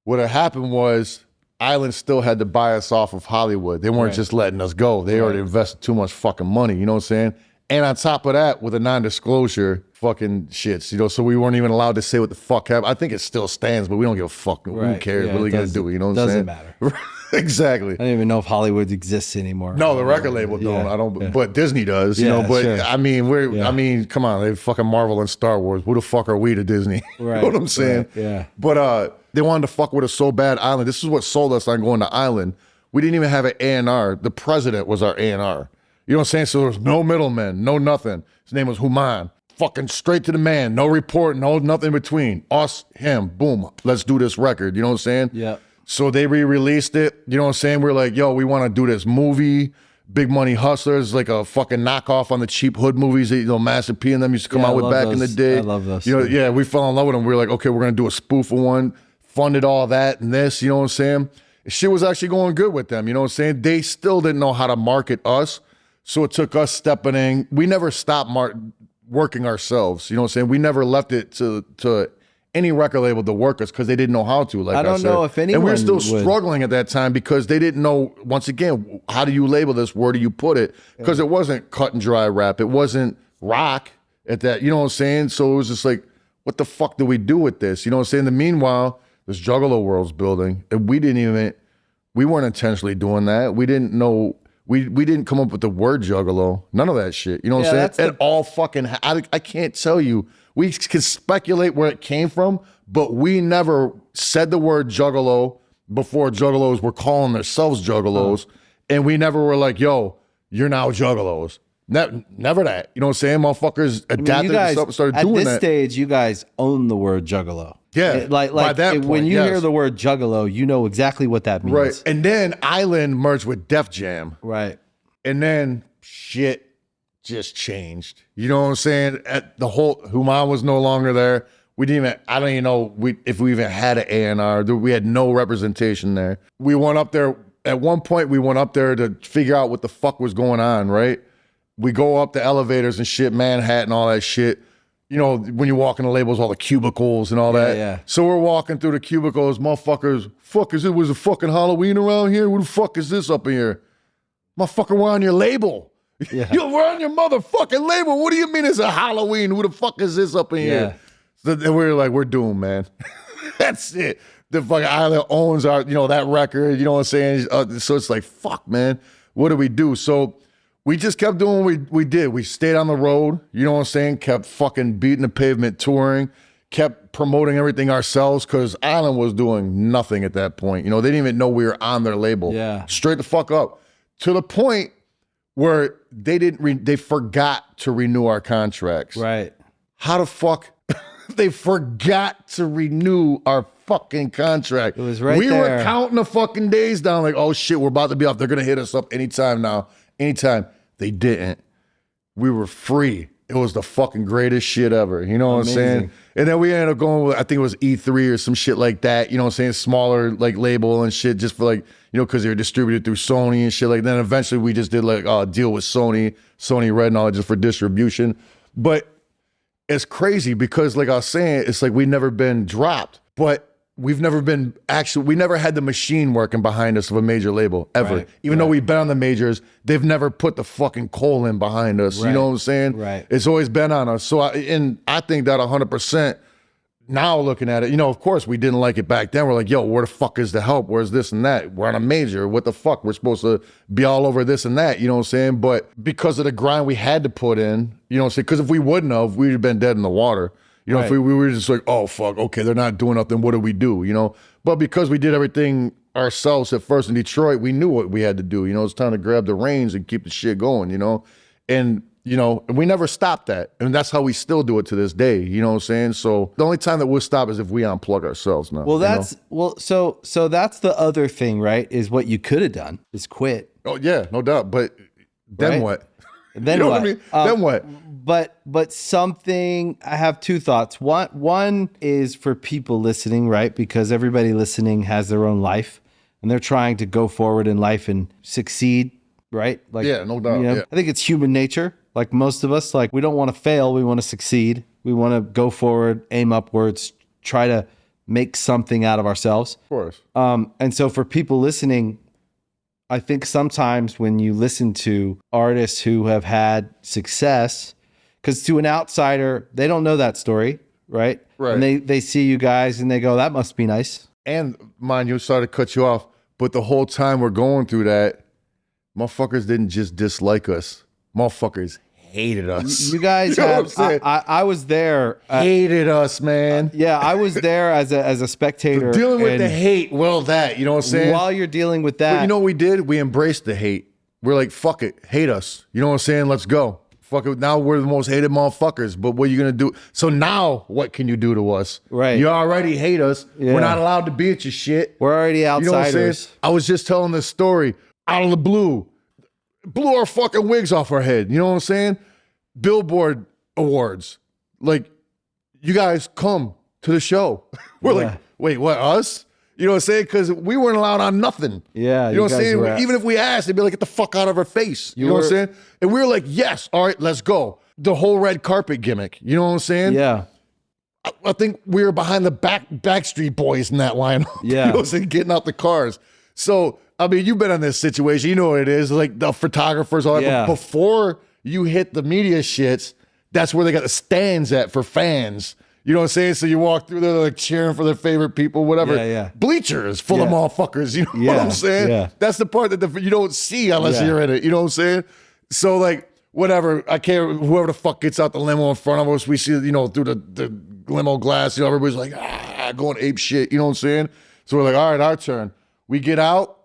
What had happened was Island still had to buy us off of Hollywood. They weren't just letting us go. They already invested too much fucking money, you know what I'm saying? And on top of that, with a non-disclosure fucking shits, you know, so we weren't even allowed to say what the fuck happened. I think it still stands, but we don't give a fuck. Who cares? What are we going to do? You know what I'm saying? Doesn't matter. Exactly. I don't even know if Hollywood exists anymore. No, the record label don't. I don't. But Disney does. You know. But sure. I mean, I mean, come on. They fucking Marvel and Star Wars. Who the fuck are we to Disney? You know what I'm saying? Yeah. But They wanted to fuck with us so bad, Island. This is what sold us on going to Island. We didn't even have an A&R. The president was our A&R. You know what I'm saying? So there was no middleman, no nothing. His name was Human. Fucking straight to the man. No report, no nothing in between. Us, him, boom. Let's do this record. You know what I'm saying? Yeah. So they re-released it. You know what I'm saying? We're like, yo, we want to do this movie. Big Money Hustlers, like a fucking knockoff on the cheap hood movies that, you know, Master P and them used to come out with back in the day. I love those. You know, yeah, we fell in love with them. We were like, okay, we're going to do a spoof of one. Funded all that and this, you know what I'm saying? Shit was actually going good with them, you know what I'm saying? They still didn't know how to market us. So it took us stepping in. We never stopped working ourselves, you know what I'm saying? We never left it to any record label to work us because they didn't know how to. Like I don't know if anyone and we were still would. struggling at that time because they didn't know, once again, how do you label this? Where do you put it? Because it wasn't cut and dry rap. It wasn't rock at that, you know what I'm saying? So it was just like, what the fuck do we do with this? You know what I'm saying? In the meanwhile, this Juggalo world's building, and we weren't intentionally doing that. We didn't know, we didn't come up with the word Juggalo. None of that shit. You know what I'm saying? It all fucking, I can't tell you. We can speculate where it came from, but we never said the word Juggalo before Juggalos were calling themselves Juggalos. And we never were like, yo, you're now Juggalos. Never that. You know what I'm saying? Motherfuckers adapted themselves and started doing that. At this stage, you guys own the word Juggalo. Yeah. When you hear the word Juggalo, you know exactly what that means. Right. And then Island merged with Def Jam. Right. And then shit just changed. You know what I'm saying? At the whole Human was no longer there. We didn't even, I don't even know if we even had an A&R. We had no representation there. We went up there, at one point we went up there to figure out what the fuck was going on, right? We go up the elevators and shit, Manhattan, all that shit. You know, when you walk in the labels, all the cubicles and all that. Yeah. So we're walking through the cubicles, motherfuckers, fuck, is it was a fucking Halloween around here? What the fuck is this up in here? Motherfucker, we're on your label. Yeah. We're on your motherfucking label. What do you mean it's a Halloween? Who the fuck is this up in here? So then we're like, we're doomed, man. That's it. The fucking Island owns our, you know, that record. You know what I'm saying? So it's like, fuck, man. What do we do? So we just kept doing what we did. We stayed on the road. You know what I'm saying? Kept fucking beating the pavement, touring. Kept promoting everything ourselves because Island was doing nothing at that point. You know, they didn't even know we were on their label. Yeah. Straight the fuck up. To the point where they forgot to renew our contracts. Right. How the fuck they forgot to renew our fucking contract? It was right we there. were counting the fucking days down like, oh shit, we're about to be off. They're going to hit us up anytime now. Anytime. They didn't. We were free. It was the fucking greatest shit ever. You know what I'm saying? And then we ended up going with, I think it was E3 or some shit like that. You know what I'm saying? Smaller like label and shit just for like, you know, because they were distributed through Sony and shit like that. Then eventually we just did like a deal with Sony Red and all that just for distribution. But it's crazy because like I was saying, it's like we've never been dropped, but we've never been we never had the machine working behind us of a major label ever. Right, Even though we've been on the majors, they've never put the fucking coal in behind us. You know what I'm saying? Right. It's always been on us. So I think that 100%. Now looking at it, you know, of course we didn't like it back then. We're like, yo, where the fuck is the help? Where's this and that? We're on a major. What the fuck? We're supposed to be all over this and that. You know what I'm saying? But because of the grind we had to put in, you know what I'm saying? Because if we wouldn't have, we'd have been dead in the water. You know, if we were just like, oh, fuck, okay, they're not doing nothing. What do we do? You know? But because we did everything ourselves at first in Detroit, we knew what we had to do. You know, it's time to grab the reins and keep the shit going, you know? And, you know, we never stopped that. And that's how we still do it to this day. You know what I'm saying? So the only time that we'll stop is if we unplug ourselves now. Well, so that's the other thing, right? Is what you could have done is quit. Oh, yeah, no doubt. But then what? Then you know what? what I mean? Then what? But something, I have two thoughts. One is for people listening, right? Because everybody listening has their own life and they're trying to go forward in life and succeed, right? Like, yeah, no doubt. You know, I think it's human nature. Like most of us, like we don't want to fail. We want to succeed. We want to go forward, aim upwards, try to make something out of ourselves. Of course. And so for people listening, I think sometimes when you listen to artists who have had success, because to an outsider, they don't know that story, right? Right. And they see you guys and they go, that must be nice. And mind you, sorry to cut you off, but the whole time we're going through that, motherfuckers didn't just dislike us. Motherfuckers hated us. You guys You know what I'm have. saying? I was there. Hated us, man. Yeah, I was there as a spectator. Dealing with and the hate, well, that, you know what I'm saying? while you're dealing with that, But you know what we did? We embraced the hate. We're like, fuck it, hate us. You know what I'm saying? Let's go. Fuck it. Now we're the most hated motherfuckers. But what are you gonna do? So now, what can you do to us? Right. You already hate us. Yeah. We're not allowed to be at your shit. we're already You know what I'm outsiders. saying? I was just telling this story out of the blue. Blew our fucking wigs off our head. You know what I'm saying? Billboard awards. Like, you guys come to the show. We're Yeah. like, wait, what, us? You know what I'm saying? Because we weren't allowed on nothing. Yeah, You know what I'm guys saying? were- Even if we asked, they'd be like, get the fuck out of our face. You know what I'm were- saying? And we were like, yes, all right, let's go. The whole red carpet gimmick. You know what I'm saying? Yeah, I think we were behind the Backstreet Boys in that line. Yeah. You know what I'm saying? Getting out the cars. So, I mean, you've been in this situation. You know what it is. Like the photographers, all that. Yeah. But before you hit the media shits, that's where they got the stands at for fans. You know what I'm saying? So you walk through there, they're like cheering for their favorite people, whatever. Yeah, yeah. Bleachers full of Yeah. motherfuckers. You know what Yeah, I'm saying? yeah. That's the part that you don't see unless Yeah. you're in it. You know what I'm saying? So, like, whatever. I can't, whoever the fuck gets out the limo in front of us, we see, you know, through the limo glass, you know, everybody's like, going ape shit. You know what I'm saying? So we're like, all right, our turn. We get out.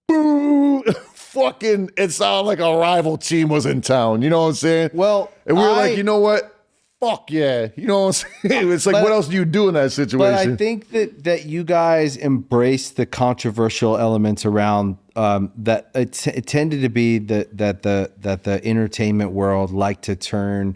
Boo! Fucking, it sounded like a rival team was in town. You know what I'm saying? Well, and we were like, you know what? Fuck yeah. You know what I'm saying? It's like, But- what else do you do in that situation? but I think that you guys embraced the controversial elements around that. It tended to be that the entertainment world liked to turn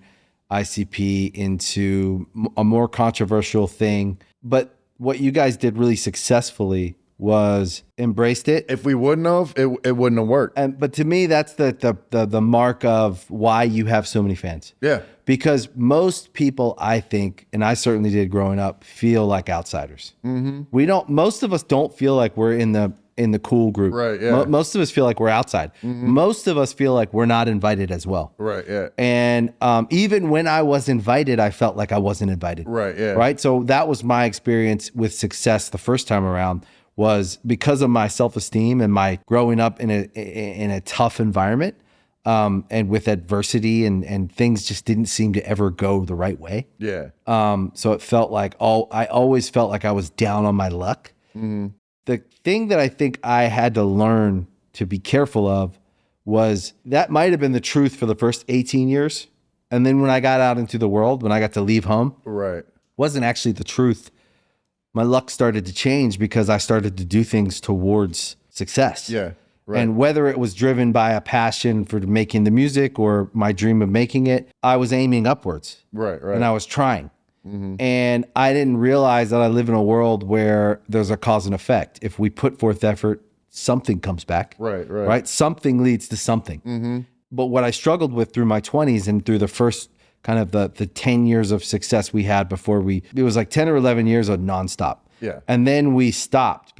ICP into a more controversial thing. But what you guys did really successfully was embraced it. If we wouldn't have, it wouldn't have worked. But to me, that's the mark of why you have so many fans. Yeah. Because most people, I think, and I certainly did growing up, feel like outsiders. Mm-hmm. We don't. Most of us don't feel like we're in the cool group. Right, yeah. Most of us feel like we're outside. Mm-hmm. Most of us feel like we're not invited as well. Right, yeah. And even when I was invited, I felt like I wasn't invited. Right, yeah. Right. So that was my experience with success the first time around. Was because of my self-esteem and my growing up in a tough environment, and with adversity and things just didn't seem to ever go the right way. Yeah. So it felt like I always felt like I was down on my luck. Mm-hmm. The thing that I think I had to learn to be careful of was that might have been the truth for the first 18 years. And then when I got out into the world, when I got to leave home, Right. wasn't actually the truth. My luck started to change because I started to do things towards success. Yeah. Right. And whether it was driven by a passion for making the music or my dream of making it, I was aiming upwards. Right, right. And I was trying. And I didn't realize that I live in a world where there's a cause and effect. If we put forth effort, something comes back. Right, right. Right? Something leads to something. But what I struggled with through my 20s and through the first kind of the 10 years of success we had before it was like 10 or 11 years of nonstop. Yeah. And then we stopped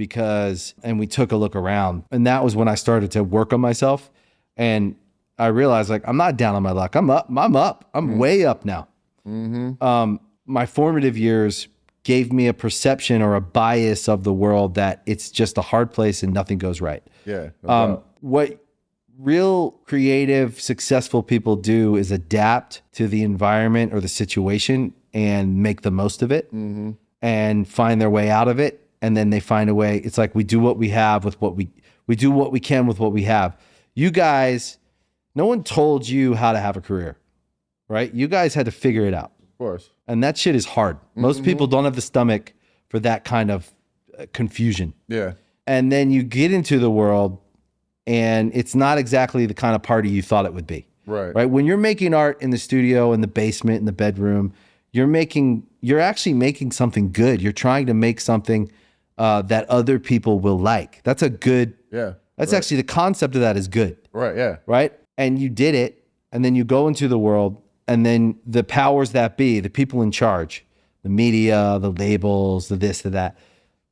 and we took a look around. And that was when I started to work on myself. And I realized like, I'm not down on my luck. I'm up. I'm way up now. My formative years gave me a perception or a bias of the world that it's just a hard place and nothing goes right. Yeah. no doubt. What real creative, successful people do is adapt to the environment or the situation and make the most of it and find their way out of it. And then they find a way. It's like we do what we have with what we do what we can with what we have. You guys, no one told you how to have a career, right? You guys had to figure it out. Of course. And that shit is hard. Most people don't have the stomach for that kind of confusion. Yeah. And then you get into the world and it's not exactly the kind of party you thought it would be. Right. Right? When you're making art in the studio, in the basement, in the bedroom, you're actually making something good. You're trying to make something that other people will like. That's a good, Yeah. that's right. actually the concept of that is good. Right. Yeah. Right? And you did it. And then you go into the world and then the powers that be, the people in charge, the media, the labels, the this, the that,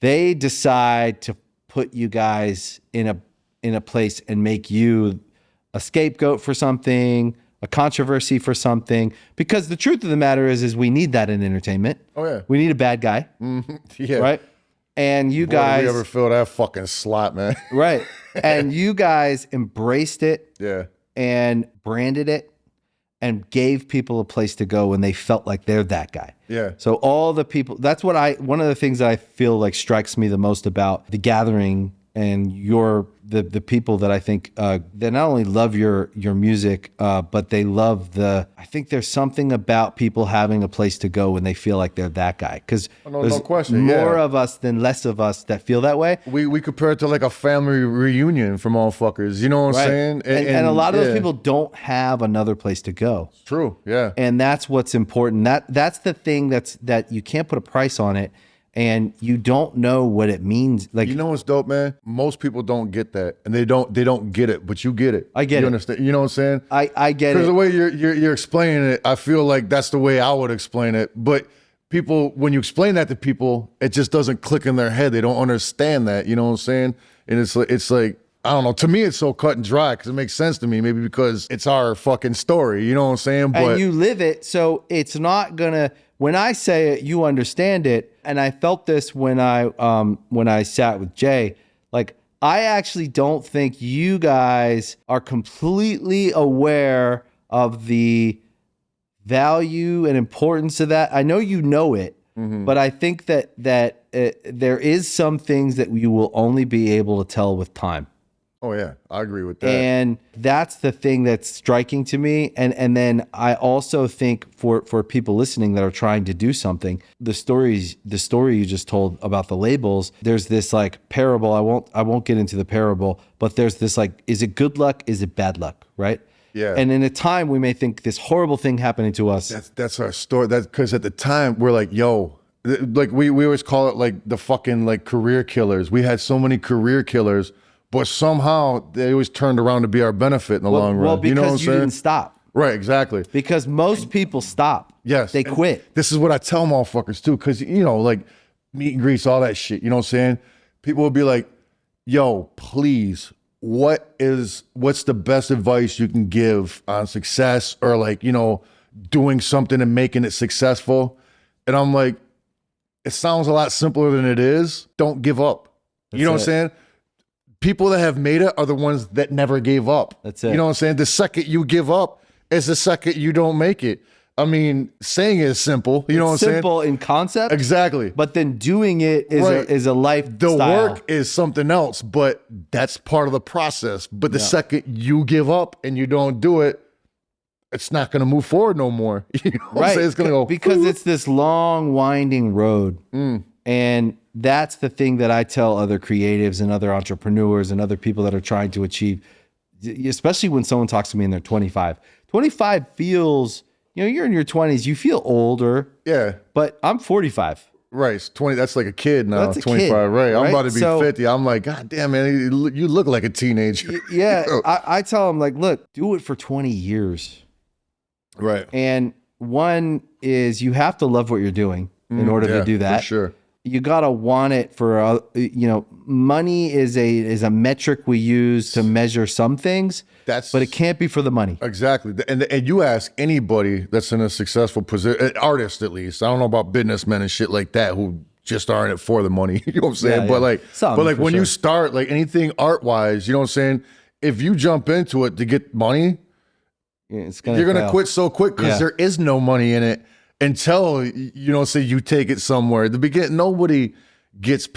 they decide to put you guys in a place and make you a scapegoat for something, a controversy for something. Because the truth of the matter is we need that in entertainment. Oh yeah. We need a bad guy, Yeah. right? And you Boy, did guys, we ever fill that fucking slot, man? right? And you guys embraced it. Yeah. and branded it and gave people a place to go when they felt like they're that guy. Yeah. So all the people, that's what one of the things that I feel like strikes me the most about the gathering and the people that I think they not only love your music, but they love I think there's something about people having a place to go when they feel like they're that guy. Because no question. More of us than less of us that feel that way. We compare it to like a family reunion for motherfuckers. You know what I'm saying? And a lot of those people don't have another place to go. True. Yeah. And that's what's important. That's the thing that you can't put a price on it. And you don't know what it means. Like, you know what's dope, man? Most people don't get that, and they don't get it, but you get it. I get it. You understand? You know what I'm saying? I get it. Because the way you're explaining it, I feel like that's the way I would explain it. But people, when you explain that to people, it just doesn't click in their head. They don't understand that. You know what I'm saying? And it's like I don't know. To me, it's so cut and dry because it makes sense to me. Maybe because it's our fucking story. You know what I'm saying? But and you live it, so it's not gonna. When I say it, you understand it. And I felt this when I sat with Jay. Like, I actually don't think you guys are completely aware of the value and importance of that. I know you know it, but I think that there is some things that you will only be able to tell with time. Oh yeah, I agree with that. And that's the thing that's striking to me. And then I also think for people listening that are trying to do something, the story you just told about the labels, there's this like parable. I won't get into the parable, but there's this like, is it good luck? Is it bad luck? Right? Yeah. And in a time we may think this horrible thing happening to us. That's our story. That's because at the time we're like, yo, like we always call it like the fucking like career killers. We had so many career killers. But somehow they always turned around to be our benefit in the long run. Well, because you know what I'm saying? didn't stop. Right, exactly. Because most people stop. Yes. They quit. This is what I tell motherfuckers too, because, you know, like meet and greets, all that shit. You know what I'm saying? People will be like, yo, please, what's the best advice you can give on success or like, you know, doing something and making it successful? And I'm like, it sounds a lot simpler than it is. Don't give up. You know what I'm saying? People that have made it are the ones that never gave up. That's it. You know what I'm saying? The second you give up is the second you don't make it. I mean, saying it is simple. You know what I'm saying? Simple in concept. Exactly. But then doing it is a lifestyle. The work is something else, but that's part of the process. But the second you give up and you don't do it, it's not going to move forward no more. You know what I'm saying? It's going to go. Because it's this long, winding road. And that's the thing that I tell other creatives and other entrepreneurs and other people that are trying to achieve, especially when someone talks to me and they're 25. 25 feels, you know, you're in your 20s, you feel older. Yeah. But I'm 45. Right. It's 20. That's like a kid now. That's a 25. kid, right. I'm right? about to be 50. I'm like, God damn, man, you look like a teenager. Yeah. I tell them, like, look, do it for 20 years. Right. And one is you have to love what you're doing in order to do that. For sure. You gotta want it for you know, money is a metric we use to measure some things, but it can't be for the money. Exactly. And you ask anybody that's in a successful position, artist at least. I don't know about businessmen and shit like that who just aren't in it for the money. You know what I'm saying? Yeah, But when you start like anything art wise, you know what I'm saying? If you jump into it to get money, you're gonna quit so quick because there is no money in it. Until, you know, say you take it somewhere. At the beginning, nobody gets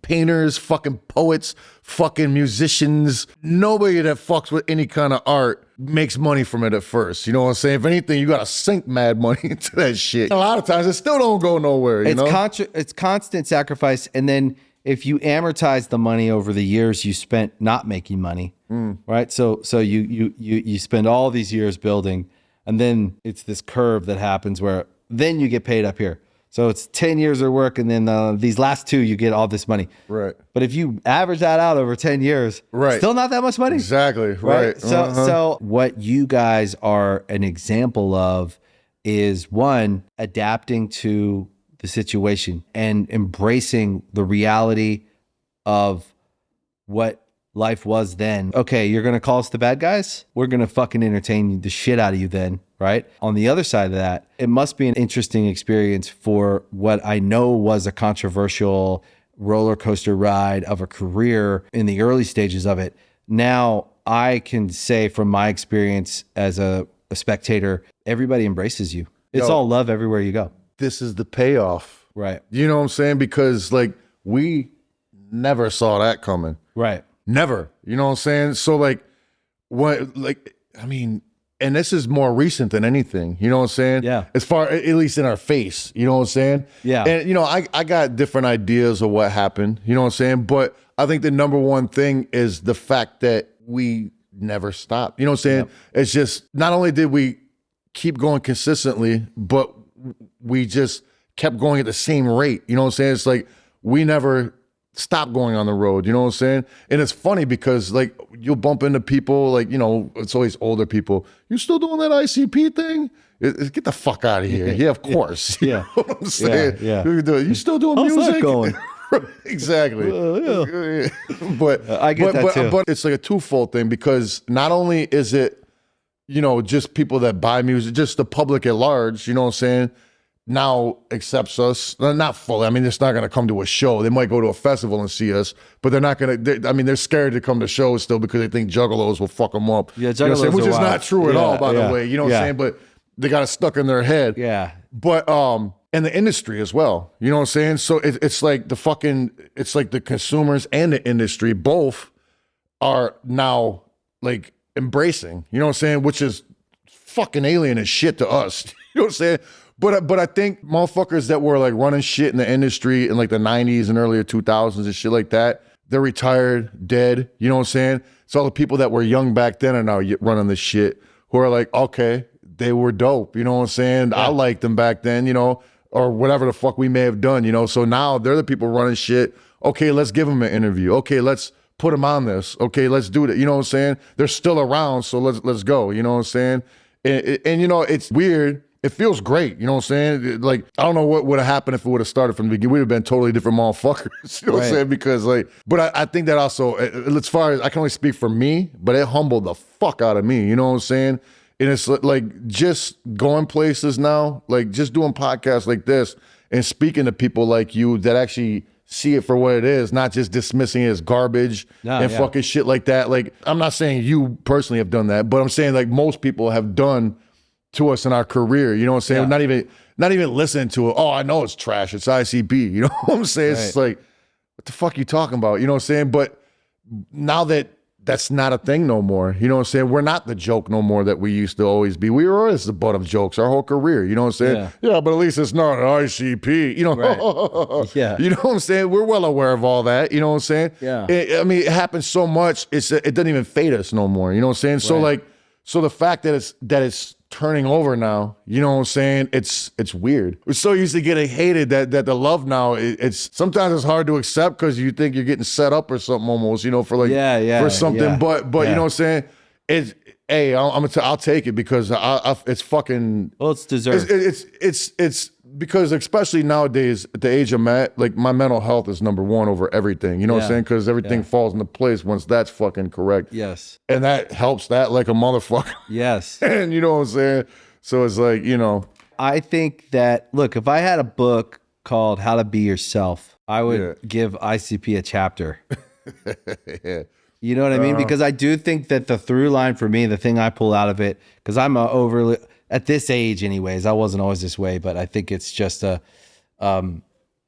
painters, fucking poets, fucking musicians. Nobody that fucks with any kind of art makes money from it at first. You know what I'm saying? If anything, you got to sink mad money into that shit. A lot of times, it still don't go nowhere. You know? It's constant sacrifice. And then if you amortize the money over the years you spent not making money, right? So you spend all these years building, and then it's this curve that happens where then you get paid up here. So it's 10 years of work, and then these last 2, you get all this money. Right. But if you average that out over 10 years, still not that much money. Exactly. Right. So what you guys are an example of is, one, adapting to the situation and embracing the reality of what life was then. Okay, you're going to call us the bad guys? We're going to fucking entertain the shit out of you then, right? On the other side of that, it must be an interesting experience for what I know was a controversial roller coaster ride of a career in the early stages of it. Now, I can say from my experience as a spectator, everybody embraces you. It's all love everywhere you go. This is the payoff. Right. You know what I'm saying? Because like we never saw that coming. Right. Never. You know what I'm saying? So like what like I mean, and this is more recent than anything. You know what I'm saying? Yeah. As far at least in our face. You know what I'm saying? Yeah. And you know, I got different ideas of what happened. You know what I'm saying? But I think the number one thing is the fact that we never stopped. You know what I'm saying? Yep. It's just not only did we keep going consistently, but we just kept going at the same rate. You know what I'm saying? It's like we never stopped going on the road. You know what I'm saying? And it's funny because like you'll bump into people like, you know, it's always older people. You still doing that ICP thing? Get the fuck out of here. Yeah, of course. Yeah. You know what I'm saying? Yeah. You still doing How's music? that going? Exactly. Yeah. But I get that too. But it's like a twofold thing because not only is it, you know, just people that buy music, just the public at large, you know what I'm saying, now accepts us. Not fully. I mean, it's not going to come to a show. They might go to a festival and see us, but they're not going to, I mean, they're scared to come to shows still because they think Juggalos will fuck them up. Yeah, Juggalos you know what I'm saying? Which are is wild. not true at all, by the way. You know what I'm saying? But they got it stuck in their head. Yeah. But, and the industry as well. You know what I'm saying? So it's like it's like the consumers and the industry both are now like embracing, you know what I'm saying? Which is fucking alien as shit to us. You know what I'm saying? But I think motherfuckers that were like running shit in the industry in like the 90s and earlier 2000s and shit like that, they're retired, dead. You know what I'm saying? So all the people that were young back then are now running this shit who are like, okay, they were dope. You know what I'm saying? Yeah. I liked them back then, you know, or whatever the fuck we may have done, you know? So now they're the people running shit. Okay, let's give them an interview. Okay, let's put them on this. Okay, let's do that. You know what I'm saying? They're still around, so let's go. You know what I'm saying? And you know, it's weird. It feels great. You know what I'm saying? Like, I don't know what would have happened if it would have started from the beginning. We would have been totally different motherfuckers. You know what I'm saying? Because like, but I think that also, as far as, I can only speak for me, but it humbled the fuck out of me. You know what I'm saying? And it's like just going places now, like just doing podcasts like this and speaking to people like you that actually see it for what it is, not just dismissing it as garbage and fucking shit like that. Like, I'm not saying you personally have done that, but I'm saying like most people have done to us in our career. You know what I'm saying? Not even listening to it. Oh, I know it's trash. It's ICP. You know what I'm saying? Right. It's like, what the fuck you talking about? You know what I'm saying? But now that that's not a thing no more. You know what I'm saying? We're not the joke no more that we used to always be. We were always the butt of jokes our whole career. You know what I'm saying? Yeah, but at least it's not an ICP. You know? Right. Yeah. You know what I'm saying? We're well aware of all that. You know what I'm saying? Yeah. I mean, it happens so much. It doesn't even fade us no more. You know what I'm saying? Right. So the fact that it's turning over now, you know what I'm saying? It's weird. We're so used to getting hated that the love now, it's sometimes it's hard to accept because you think you're getting set up or something almost, you know, for like for something. Yeah. But you know what I'm saying? I'll take it because it's fucking. Well, it's deserved. It's because especially nowadays at the age I'm at, like my mental health is number one over everything. You know what I'm saying? Because everything falls into place once that's fucking correct. Yes. And that helps that like a motherfucker. Yes. And you know what I'm saying? So it's like, you know. I think that, look, if I had a book called How to Be Yourself, I would give ICP a chapter. Yeah. You know what I mean? Because I do think that the through line for me, the thing I pull out of it, because I'm overly, at this age anyways, I wasn't always this way, but I think it's just a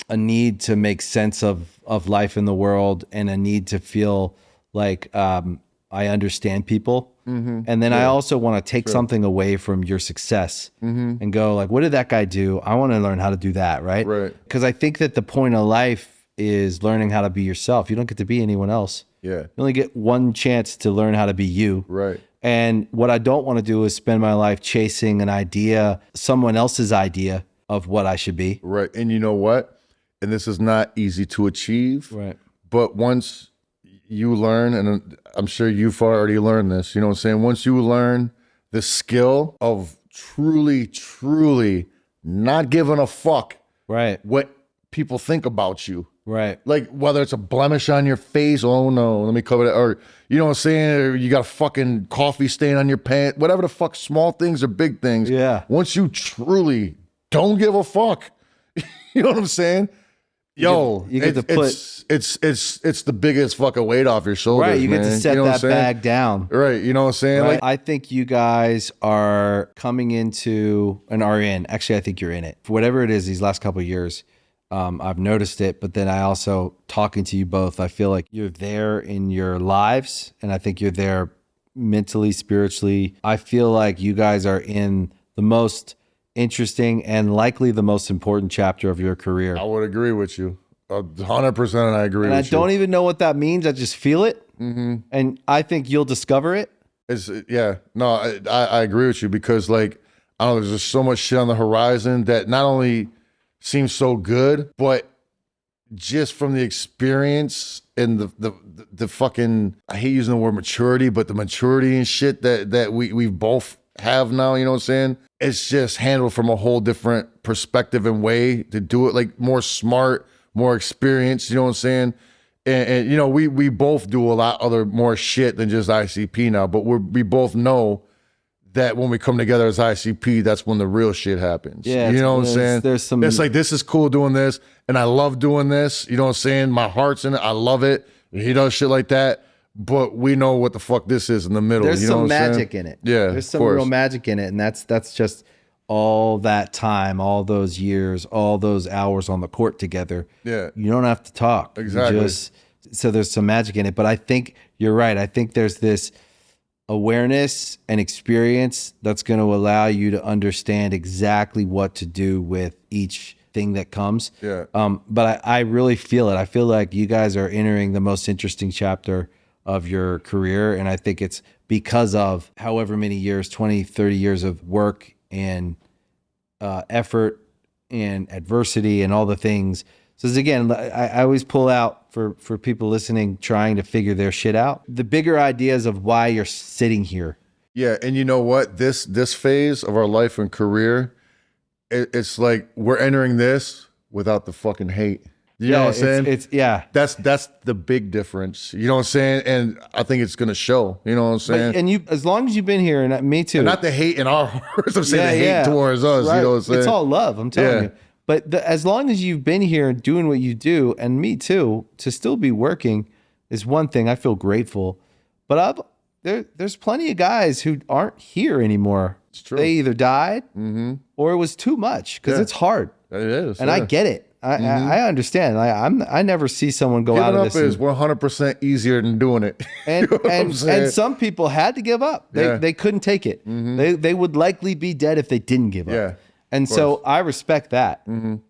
need to make sense of life in the world and a need to feel like I understand people. Mm-hmm. And then I also want to take something away from your success and go like, what did that guy do? I want to learn how to do that, right? Right. Because I think that the point of life is learning how to be yourself. You don't get to be anyone else. Yeah. You only get one chance to learn how to be you. Right. And what I don't want to do is spend my life chasing an idea, someone else's idea of what I should be. Right. And you know what? And this is not easy to achieve. Right. But once you learn, and I'm sure you've already learned this, you know what I'm saying? Once you learn the skill of truly, truly not giving a fuck what people think about you. Right. Like whether it's a blemish on your face, oh no, let me cover that. Or you know what I'm saying? Or you got a fucking coffee stain on your pants, whatever the fuck, small things or big things. Yeah. Once you truly don't give a fuck, you know what I'm saying? Yo, you get to put it's the biggest fucking weight off your shoulders. right. You get man. to set You know what that I'm saying? bag down. Right. You know what I'm saying? Right? Like, I think you guys are coming into and are in. Actually, I think you're in it. For whatever it is, these last couple of years, I've noticed it. But then I also, talking to you both, I feel like you're there in your lives, and I think you're there mentally, spiritually. I feel like you guys are in the most interesting and likely the most important chapter of your career. I would agree with you. 100%. I agree And with I don't even know what that means. I just feel it. Mm-hmm. And I think you'll discover it. No, I agree with you because, like, I don't know, there's just so much shit on the horizon that not only seems so good, but just from the experience and the fucking, I hate using the word maturity, but the maturity and shit that we both have now, you know what I'm saying? It's just handled from a whole different perspective and way to do it, like more smart, more experienced, you know what I'm saying? And you know, we both do a lot other more shit than just ICP now, but we both know that when we come together as ICP, that's when the real shit happens. Yeah, you know what I'm saying? There's some. It's like, this is cool doing this, and I love doing this. You know what I'm saying? My heart's in it. I love it. He does shit like that, but we know what the fuck this is in the middle. There's you know some what I'm magic saying? in it. Yeah, there's some real magic in it, and that's just all that time, all those years, all those hours on the court together. Yeah, you don't have to talk. Exactly. So there's some magic in it, but I think you're right. I think there's this awareness and experience that's going to allow you to understand exactly what to do with each thing that comes. Yeah. But I really feel it. I feel like you guys are entering the most interesting chapter of your career. And I think it's because of however many years, 20, 30 years of work and effort and adversity and all the things. So again, I always pull out for people listening, trying to figure their shit out, the bigger ideas of why you're sitting here. Yeah, and you know what? This phase of our life and career, it's like we're entering this without the fucking hate. You know what I'm saying? Yeah. That's the big difference. You know what I'm saying? And I think it's gonna show. You know what I'm saying? And you, as long as you've been here, and me too. And not the hate in our hearts. I'm saying the hate towards us. Right. You know what I'm saying? It's all love. I'm telling you. But as long as you've been here doing what you do, and me too, to still be working is one thing. I feel grateful. But there's plenty of guys who aren't here anymore. It's true. They either died or it was too much because it's hard. It is. And I get it. I understand. I never see someone go out of this. Giving up is 100% easier than doing it. And you know and some people had to give up. They couldn't take it. They would likely be dead if they didn't give up. Yeah. And so I respect that.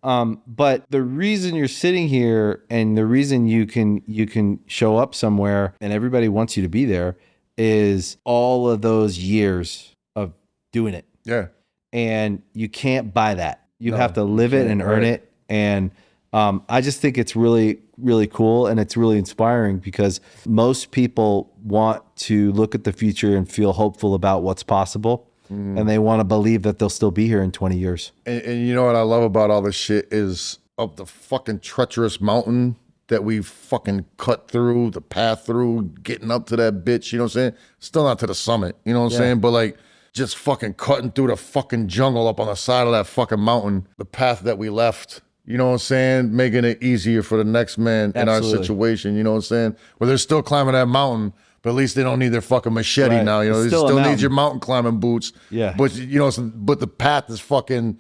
But the reason you're sitting here and the reason you can show up somewhere and everybody wants you to be there is all of those years of doing it. Yeah. And you can't buy that. You have to live it and earn it. And I just think it's really, really cool. And it's really inspiring because most people want to look at the future and feel hopeful about what's possible. And they want to believe that they'll still be here in 20 years. And you know what I love about all this shit is up the fucking treacherous mountain that we fucking cut through, the path through, getting up to that bitch, you know what I'm saying? Still not to the summit, you know what I'm saying? But like just fucking cutting through the fucking jungle up on the side of that fucking mountain, the path that we left, you know what I'm saying? Making it easier for the next man in our situation, you know what I'm saying? Where they're still climbing that mountain, but at least they don't need their fucking machete now. You know, they still need your mountain climbing boots. Yeah. But you know, but the path is fucking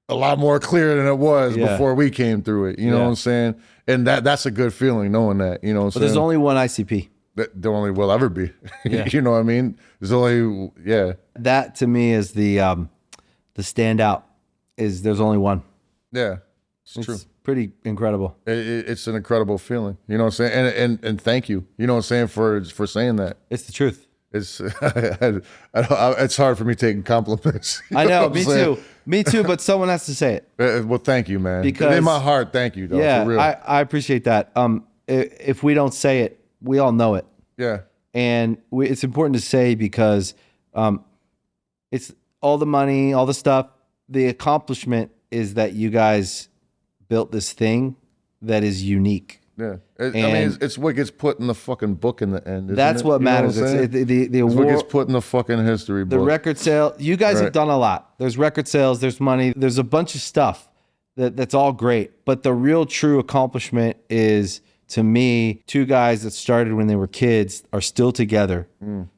a lot more clear than it was before we came through it. You know what I'm saying? And that's a good feeling knowing that. You know what I'm saying? But there's only one ICP. There only will ever be. You know what I mean? There's only That to me is the standout. Is there's only one. Yeah, it's true. Pretty incredible. It's an incredible feeling. You know what I'm saying? And thank you. You know what I'm saying for saying that. It's the truth. It's it's hard for me taking compliments. I know, me too. Me too, but someone has to say it. Well, thank you, man. Because in my heart, thank you, though. Yeah, for real. I appreciate that. If we don't say it, we all know it. Yeah. And it's important to say because it's all the money, all the stuff, the accomplishment is that you guys built this thing that is unique. Yeah, I mean, it's what gets put in the fucking book in the end. That's what matters. The award, what gets put in the fucking history book. The record sale. You guys have done a lot. There's record sales. There's money. There's a bunch of stuff. That's all great. But the real true accomplishment is, to me, two guys that started when they were kids are still together.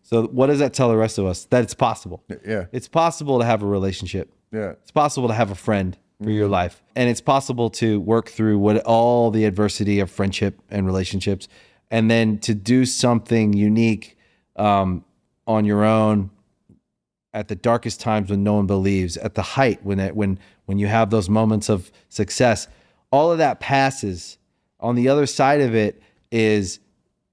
So what does that tell the rest of us? That it's possible. Yeah. It's possible to have a relationship. Yeah. It's possible to have a friend for your life. And it's possible to work through all the adversity of friendship and relationships, and then to do something unique on your own at the darkest times when no one believes, at the height when you have those moments of success. All of that passes. On the other side of it is,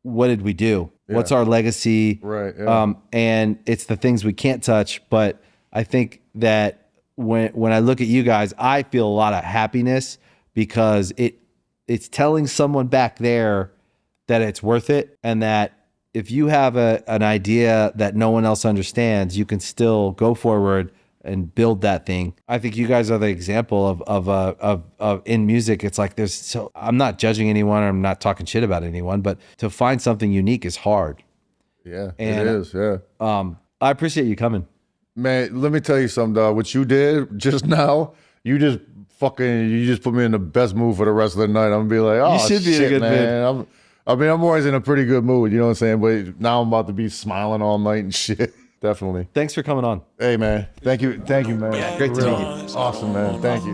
what did we do? Yeah. What's our legacy? Right. Yeah. And it's the things we can't touch. But I think that when I look at you guys, I feel a lot of happiness, because it's telling someone back there that it's worth it, and that if you have an idea that no one else understands, you can still go forward and build that thing. I think you guys are the example of in music. It's like I'm not judging anyone, or I'm not talking shit about anyone, but to find something unique is hard. Yeah, and, it is. Yeah. I appreciate you coming. Man, let me tell you something, dog. What you did just now, you just put me in the best mood for the rest of the night. I'm gonna be like, oh, you should be shit, in a good man. mood. I'm always in a pretty good mood, you know what I'm saying? But now I'm about to be smiling all night and shit. Definitely. Thanks for coming on. Hey, man. Thank you, man. Great to meet you. Awesome, man. Thank you.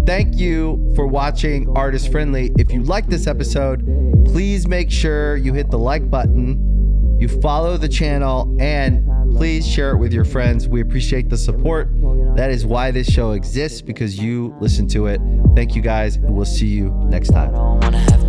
Thank you for watching Artist Friendly. If you like this episode, please make sure you hit the like button, you follow the channel, and please share it with your friends. We appreciate the support. That is why this show exists, because you listen to it. Thank you guys, and we'll see you next time.